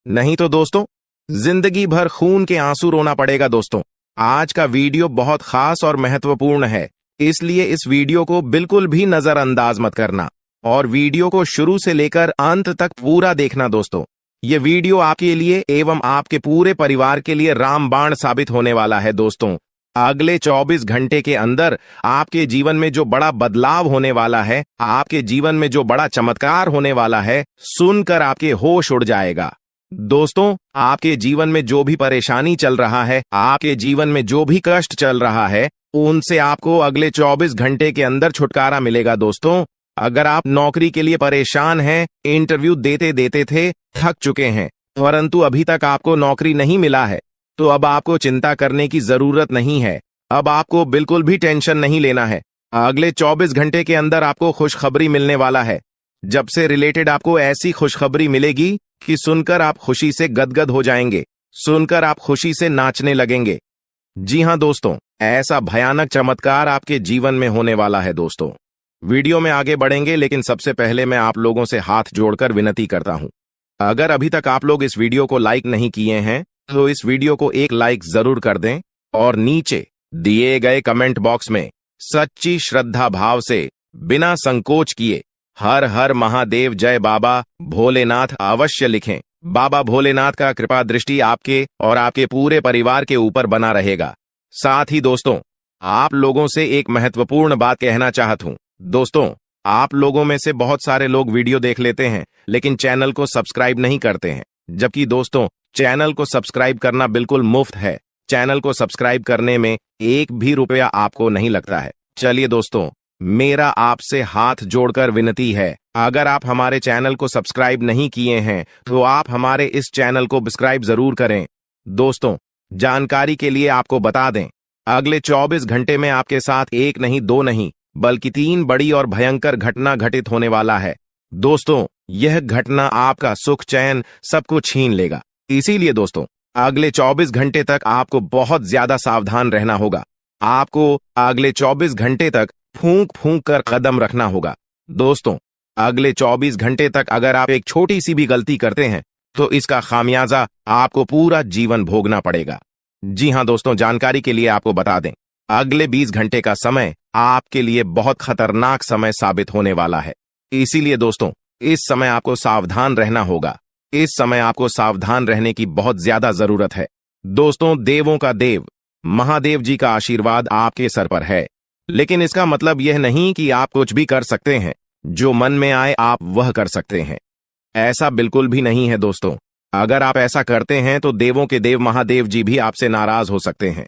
नहीं तो दोस्तों जिंदगी भर खून के आंसू रोना पड़ेगा। दोस्तों, आज का वीडियो बहुत खास और महत्वपूर्ण है, इसलिए इस वीडियो को बिल्कुल भी नजरअंदाज मत करना और वीडियो को शुरू से लेकर अंत तक पूरा देखना। दोस्तों, ये वीडियो आपके लिए एवं आपके पूरे परिवार के लिए रामबाण साबित होने वाला है। दोस्तों, अगले 24 घंटे के अंदर आपके जीवन में जो बड़ा बदलाव होने वाला है, आपके जीवन में जो बड़ा चमत्कार होने वाला है, सुनकर आपके होश उड़ जाएगा। दोस्तों, आपके जीवन में जो भी परेशानी चल रहा है, आपके जीवन में जो भी कष्ट चल रहा है, उनसे आपको अगले 24 घंटे के अंदर छुटकारा मिलेगा। दोस्तों, अगर आप नौकरी के लिए परेशान हैं, इंटरव्यू देते देते थे थक चुके हैं, परंतु अभी तक आपको नौकरी नहीं मिला है, तो अब आपको चिंता करने की जरूरत नहीं है। अब आपको बिल्कुल भी टेंशन नहीं लेना है। अगले 24 घंटे के अंदर आपको खुशखबरी मिलने वाला है। जब से रिलेटेड आपको ऐसी खुशखबरी मिलेगी कि सुनकर आप खुशी से गदगद हो जाएंगे, सुनकर आप खुशी से नाचने लगेंगे। जी हां दोस्तों, ऐसा भयानक चमत्कार आपके जीवन में होने वाला है। दोस्तों, वीडियो में आगे बढ़ेंगे, लेकिन सबसे पहले मैं आप लोगों से हाथ जोड़कर विनती करता हूं, अगर अभी तक आप लोग इस वीडियो को लाइक नहीं किए हैं तो इस वीडियो को एक लाइक जरूर कर दें और नीचे दिए गए कमेंट बॉक्स में सच्ची श्रद्धा भाव से बिना संकोच किए हर हर महादेव जय बाबा भोलेनाथ अवश्य लिखें। बाबा भोलेनाथ का कृपा दृष्टि आपके और आपके पूरे परिवार के ऊपर बना रहेगा। साथ ही दोस्तों, आप लोगों से एक महत्वपूर्ण बात कहना चाहता हूं। दोस्तों, आप लोगों में से बहुत सारे लोग वीडियो देख लेते हैं लेकिन चैनल को सब्सक्राइब नहीं करते हैं, जबकि दोस्तों चैनल को सब्सक्राइब करना बिल्कुल मुफ्त है। चैनल को सब्सक्राइब करने में एक भी रुपया आपको नहीं लगता है। चलिए दोस्तों, मेरा आपसे हाथ जोड़कर विनती है, अगर आप हमारे चैनल को सब्सक्राइब नहीं किए हैं तो आप हमारे इस चैनल को सब्सक्राइब जरूर करें। दोस्तों, जानकारी के लिए आपको बता दें, अगले 24 घंटे में आपके साथ एक नहीं, दो नहीं, बल्कि 3 बड़ी और भयंकर घटना घटित होने वाला है। दोस्तों, यह घटना आपका सुख चैन सब कुछ छीन लेगा। इसीलिए दोस्तों, अगले 24 घंटे तक आपको बहुत ज्यादा सावधान रहना होगा। आपको अगले 24 घंटे तक फूंक फूंक कर कदम रखना होगा। दोस्तों, अगले 24 घंटे तक अगर आप एक छोटी सी भी गलती करते हैं तो इसका खामियाजा आपको पूरा जीवन भोगना पड़ेगा। जी हां दोस्तों, जानकारी के लिए आपको बता दें, अगले 20 घंटे का समय आपके लिए बहुत खतरनाक समय साबित होने वाला है। इसीलिए दोस्तों, इस समय आपको सावधान रहना होगा। इस समय आपको सावधान रहने की बहुत ज्यादा जरूरत है। दोस्तों, देवों का देव महादेव जी का आशीर्वाद आपके सर पर है, लेकिन इसका मतलब यह नहीं कि आप कुछ भी कर सकते हैं, जो मन में आए आप वह कर सकते हैं। ऐसा बिल्कुल भी नहीं है दोस्तों। अगर आप ऐसा करते हैं तो देवों के देव महादेव जी भी आपसे नाराज हो सकते हैं।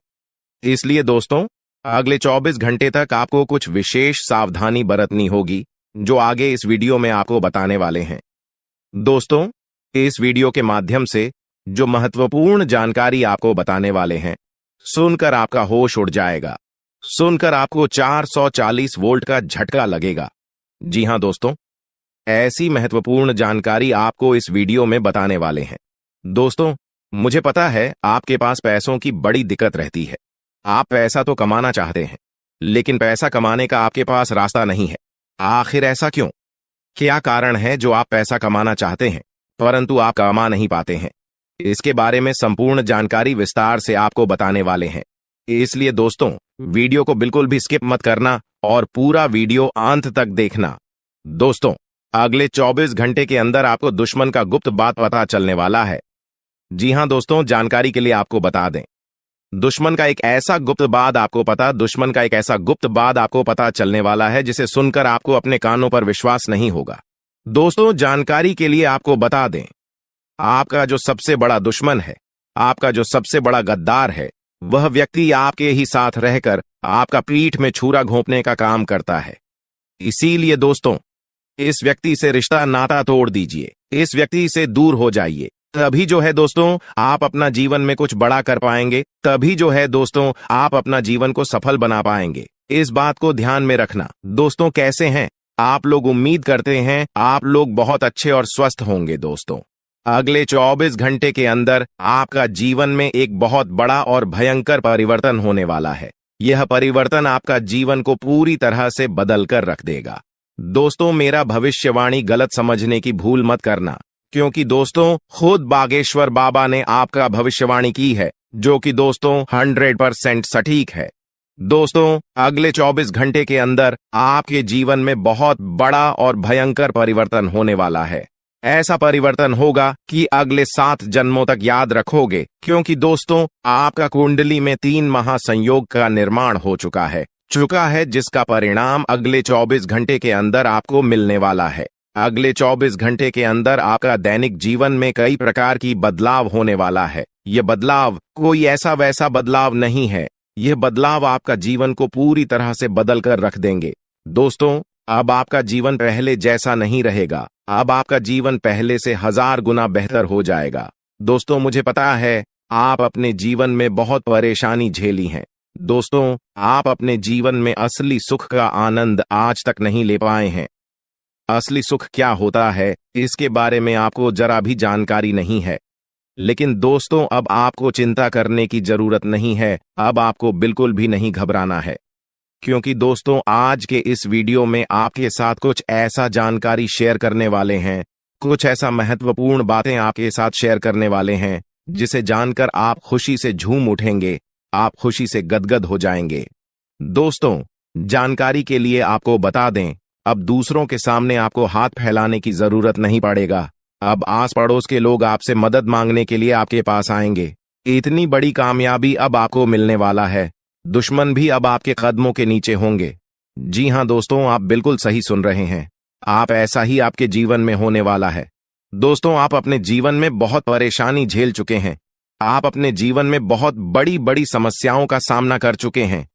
इसलिए दोस्तों, अगले 24 घंटे तक आपको कुछ विशेष सावधानी बरतनी होगी, जो आगे इस वीडियो में आपको बताने वाले हैं। दोस्तों, इस वीडियो के माध्यम से जो महत्वपूर्ण जानकारी आपको बताने वाले हैं, सुनकर आपका होश उड़ जाएगा, सुनकर आपको 440 वोल्ट का झटका लगेगा। जी हां दोस्तों, ऐसी महत्वपूर्ण जानकारी आपको इस वीडियो में बताने वाले हैं। दोस्तों, मुझे पता है आपके पास पैसों की बड़ी दिक्कत रहती है। आप पैसा तो कमाना चाहते हैं, लेकिन पैसा कमाने का आपके पास रास्ता नहीं है। आखिर ऐसा क्यों? क्या कारण है जो आप पैसा कमाना चाहते हैं परंतु आप कमा नहीं पाते हैं? इसके बारे में संपूर्ण जानकारी विस्तार से आपको बताने वाले हैं। इसलिए दोस्तों, वीडियो को बिल्कुल भी स्किप मत करना और पूरा वीडियो अंत तक देखना। दोस्तों, अगले 24 घंटे के अंदर आपको दुश्मन का गुप्त बात पता चलने वाला है। जी हां दोस्तों, जानकारी के लिए आपको बता दें, दुश्मन का एक ऐसा गुप्त बात आपको पता चलने वाला है जिसे सुनकर आपको अपने कानों पर विश्वास नहीं होगा। दोस्तों, जानकारी के लिए आपको बता दें, आपका जो सबसे बड़ा दुश्मन है, आपका जो सबसे बड़ा गद्दार है, वह व्यक्ति आपके ही साथ रहकर आपका पीठ में छुरा घोंपने का काम करता है। इसीलिए दोस्तों, इस व्यक्ति से रिश्ता नाता तोड़ दीजिए, इस व्यक्ति से दूर हो जाइए। तभी जो है दोस्तों, आप अपना जीवन में कुछ बड़ा कर पाएंगे। तभी जो है दोस्तों, आप अपना जीवन को सफल बना पाएंगे। इस बात को ध्यान में रखना। दोस्तों, कैसे हैं आप लोग? उम्मीद करते हैं आप लोग बहुत अच्छे और स्वस्थ होंगे। दोस्तों, अगले 24 घंटे के अंदर आपका जीवन में एक बहुत बड़ा और भयंकर परिवर्तन होने वाला है। यह परिवर्तन आपका जीवन को पूरी तरह से बदल कर रख देगा। दोस्तों, मेरा भविष्यवाणी गलत समझने की भूल मत करना, क्योंकि दोस्तों खुद बागेश्वर बाबा ने आपका भविष्यवाणी की है, जो कि दोस्तों 100% सटीक है। दोस्तों, अगले 24 घंटे के अंदर आपके जीवन में बहुत बड़ा और भयंकर परिवर्तन होने वाला है। ऐसा परिवर्तन होगा कि अगले 7 जन्मों तक याद रखोगे, क्योंकि दोस्तों आपका कुंडली में 3 महासंयोग का निर्माण हो चुका है, जिसका परिणाम अगले 24 घंटे के अंदर आपको मिलने वाला है। अगले 24 घंटे के अंदर आपका दैनिक जीवन में कई प्रकार की बदलाव होने वाला है। यह बदलाव कोई ऐसा वैसा बदलाव नहीं है। यह बदलाव आपका जीवन को पूरी तरह से बदल कर रख देंगे। दोस्तों, अब आपका जीवन पहले जैसा नहीं रहेगा। अब आपका जीवन पहले से 1000 गुना बेहतर हो जाएगा। दोस्तों, मुझे पता है आप अपने जीवन में बहुत परेशानी झेली है। दोस्तों, आप अपने जीवन में असली सुख का आनंद आज तक नहीं ले पाए हैं। असली सुख क्या होता है, इसके बारे में आपको जरा भी जानकारी नहीं है। लेकिन दोस्तों, अब आपको चिंता करने की जरूरत नहीं है। अब आपको बिल्कुल भी नहीं घबराना है, क्योंकि दोस्तों आज के इस वीडियो में आपके साथ कुछ ऐसा जानकारी शेयर करने वाले हैं, कुछ ऐसा महत्वपूर्ण बातें आपके साथ शेयर करने वाले हैं, जिसे जानकर आप खुशी से झूम उठेंगे, आप खुशी से गदगद हो जाएंगे। दोस्तों, जानकारी के लिए आपको बता दें, अब दूसरों के सामने आपको हाथ फैलाने की जरूरत नहीं पड़ेगा। अब आस पड़ोस के लोग आपसे मदद मांगने के लिए आपके पास आएंगे। इतनी बड़ी कामयाबी अब आपको मिलने वाला है। दुश्मन भी अब आपके कदमों के नीचे होंगे। जी हां दोस्तों, आप बिल्कुल सही सुन रहे हैं। आप ऐसा ही आपके जीवन में होने वाला है। दोस्तों, आप अपने जीवन में बहुत परेशानी झेल चुके हैं। आप अपने जीवन में बहुत बड़ी बड़ी समस्याओं का सामना कर चुके हैं।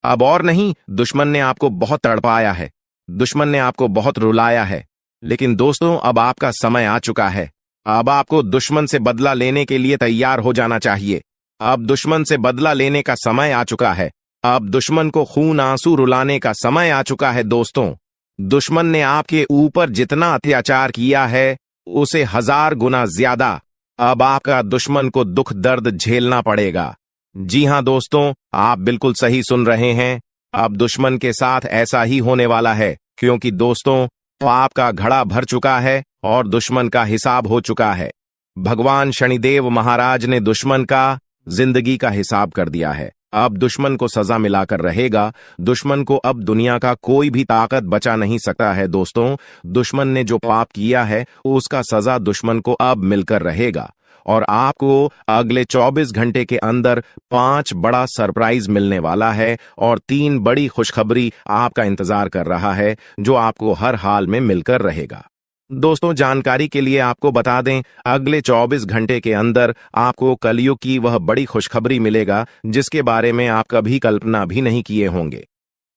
अब और नहीं, दुश्मन ने आपको बहुत तड़पाया है, दुश्मन ने आपको बहुत रुलाया है। लेकिन दोस्तों, अब आपका समय आ चुका है। अब आपको दुश्मन से बदला लेने के लिए तैयार हो जाना चाहिए। अब दुश्मन से बदला लेने का समय आ चुका है। अब दुश्मन को खून आंसू रुलाने का समय आ चुका है। दोस्तों, दुश्मन ने आपके ऊपर जितना अत्याचार किया है, उसे 1000 गुना ज्यादा अब आपका दुश्मन को दुख दर्द झेलना पड़ेगा। जी हां दोस्तों, आप बिल्कुल सही सुन रहे हैं। अब दुश्मन के साथ ऐसा ही होने वाला है, क्योंकि दोस्तों पाप का घड़ा भर चुका है और दुश्मन का हिसाब हो चुका है। भगवान शनिदेव महाराज ने दुश्मन का जिंदगी का हिसाब कर दिया है। अब दुश्मन को सजा मिलाकर रहेगा। दुश्मन को अब दुनिया का कोई भी ताकत बचा नहीं सकता है। दोस्तों, दुश्मन ने जो पाप किया है, उसका सजा दुश्मन को अब मिलकर रहेगा। और आपको अगले 24 घंटे के अंदर 5 बड़ा सरप्राइज मिलने वाला है और 3 बड़ी खुशखबरी आपका इंतजार कर रहा है, जो आपको हर हाल में मिलकर रहेगा। दोस्तों, जानकारी के लिए आपको बता दें, अगले 24 घंटे के अंदर आपको कलयुग की वह बड़ी खुशखबरी मिलेगा, जिसके बारे में आप कभी कल्पना भी नहीं किए होंगे।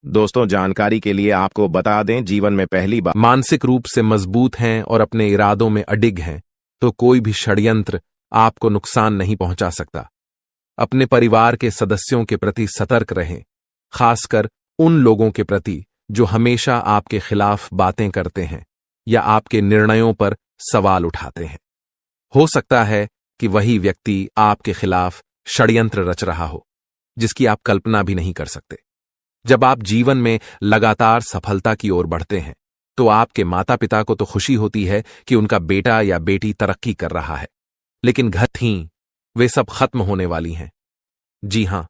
दोस्तों, जानकारी के लिए आपको बता दें, जीवन में पहली बार मानसिक रूप से मजबूत हैं और अपने इरादों में अडिग हैं, तो कोई भी षड्यंत्र आपको नुकसान नहीं पहुंचा सकता। अपने परिवार के सदस्यों के प्रति सतर्क रहें, खासकर उन लोगों के प्रति जो हमेशा आपके खिलाफ बातें करते हैं या आपके निर्णयों पर सवाल उठाते हैं। हो सकता है कि वही व्यक्ति आपके खिलाफ षड्यंत्र रच रहा हो, जिसकी आप कल्पना भी नहीं कर सकते। जब आप जीवन में लगातार सफलता की ओर बढ़ते हैं, तो आपके माता पिता को तो खुशी होती है कि उनका बेटा या बेटी तरक्की कर रहा है, लेकिन घर ही वे सब खत्म होने वाली हैं। जी हां,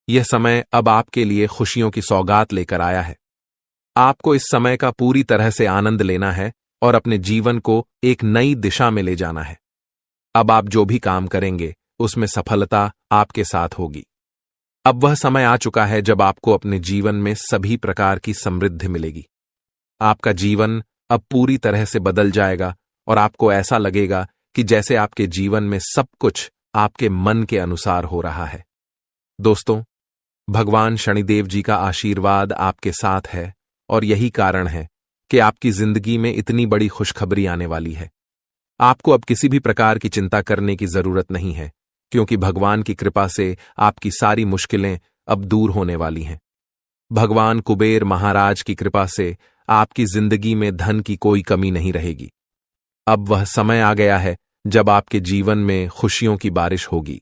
यह समय अब आपके लिए खुशियों की सौगात लेकर आया है। आपको इस समय का पूरी तरह से आनंद लेना है और अपने जीवन को एक नई दिशा में ले जाना है। अब आप जो भी काम करेंगे, उसमें सफलता आपके साथ होगी। अब वह समय आ चुका है जब आपको अपने जीवन में सभी प्रकार की समृद्धि मिलेगी। आपका जीवन अब पूरी तरह से बदल जाएगा और आपको ऐसा लगेगा कि जैसे आपके जीवन में सब कुछ आपके मन के अनुसार हो रहा है। दोस्तों, भगवान शनिदेव जी का आशीर्वाद आपके साथ है और यही कारण है कि आपकी जिंदगी में इतनी बड़ी खुशखबरी आने वाली है। आपको अब किसी भी प्रकार की चिंता करने की जरूरत नहीं है, क्योंकि भगवान की कृपा से आपकी सारी मुश्किलें अब दूर होने वाली हैं। भगवान कुबेर महाराज की कृपा से आपकी जिंदगी में धन की कोई कमी नहीं रहेगी। अब वह समय आ गया है जब आपके जीवन में खुशियों की बारिश होगी।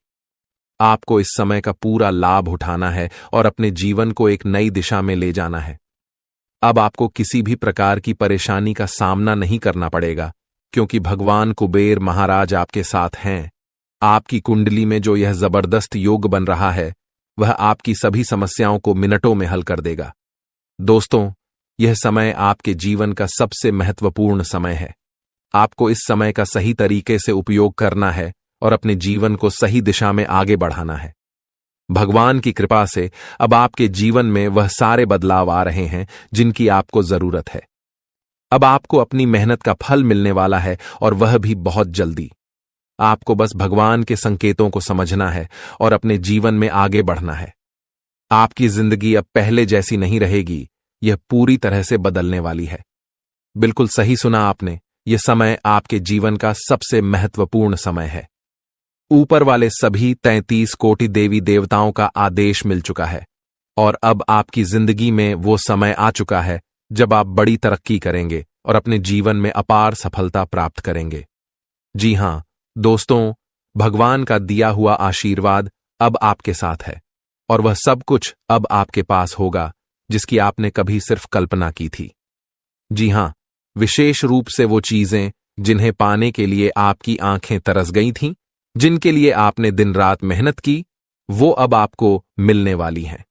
आपको इस समय का पूरा लाभ उठाना है और अपने जीवन को एक नई दिशा में ले जाना है। अब आपको किसी भी प्रकार की परेशानी का सामना नहीं करना पड़ेगा, क्योंकि भगवान कुबेर महाराज आपके साथ हैं। आपकी कुंडली में जो यह जबरदस्त योग बन रहा है, वह आपकी सभी समस्याओं को मिनटों में हल कर देगा। दोस्तों, यह समय आपके जीवन का सबसे महत्वपूर्ण समय है। आपको इस समय का सही तरीके से उपयोग करना है और अपने जीवन को सही दिशा में आगे बढ़ाना है। भगवान की कृपा से अब आपके जीवन में वह सारे बदलाव आ रहे हैं जिनकी आपको जरूरत है। अब आपको अपनी मेहनत का फल मिलने वाला है और वह भी बहुत जल्दी। आपको बस भगवान के संकेतों को समझना है और अपने जीवन में आगे बढ़ना है। आपकी जिंदगी अब पहले जैसी नहीं रहेगी, यह पूरी तरह से बदलने वाली है। बिल्कुल सही सुना आपने, यह समय आपके जीवन का सबसे महत्वपूर्ण समय है। ऊपर वाले सभी 33 कोटि देवी देवताओं का आदेश मिल चुका है और अब आपकी जिंदगी में वो समय आ चुका है जब आप बड़ी तरक्की करेंगे और अपने जीवन में अपार सफलता प्राप्त करेंगे। जी हां दोस्तों, भगवान का दिया हुआ आशीर्वाद अब आपके साथ है और वह सब कुछ अब आपके पास होगा जिसकी आपने कभी सिर्फ कल्पना की थी। जी हां, विशेष रूप से वो चीजें जिन्हें पाने के लिए आपकी आंखें तरस गई थीं, जिनके लिए आपने दिन रात मेहनत की, वो अब आपको मिलने वाली हैं।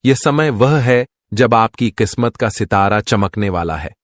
यह समय वह है जब आपकी किस्मत का सितारा चमकने वाला है।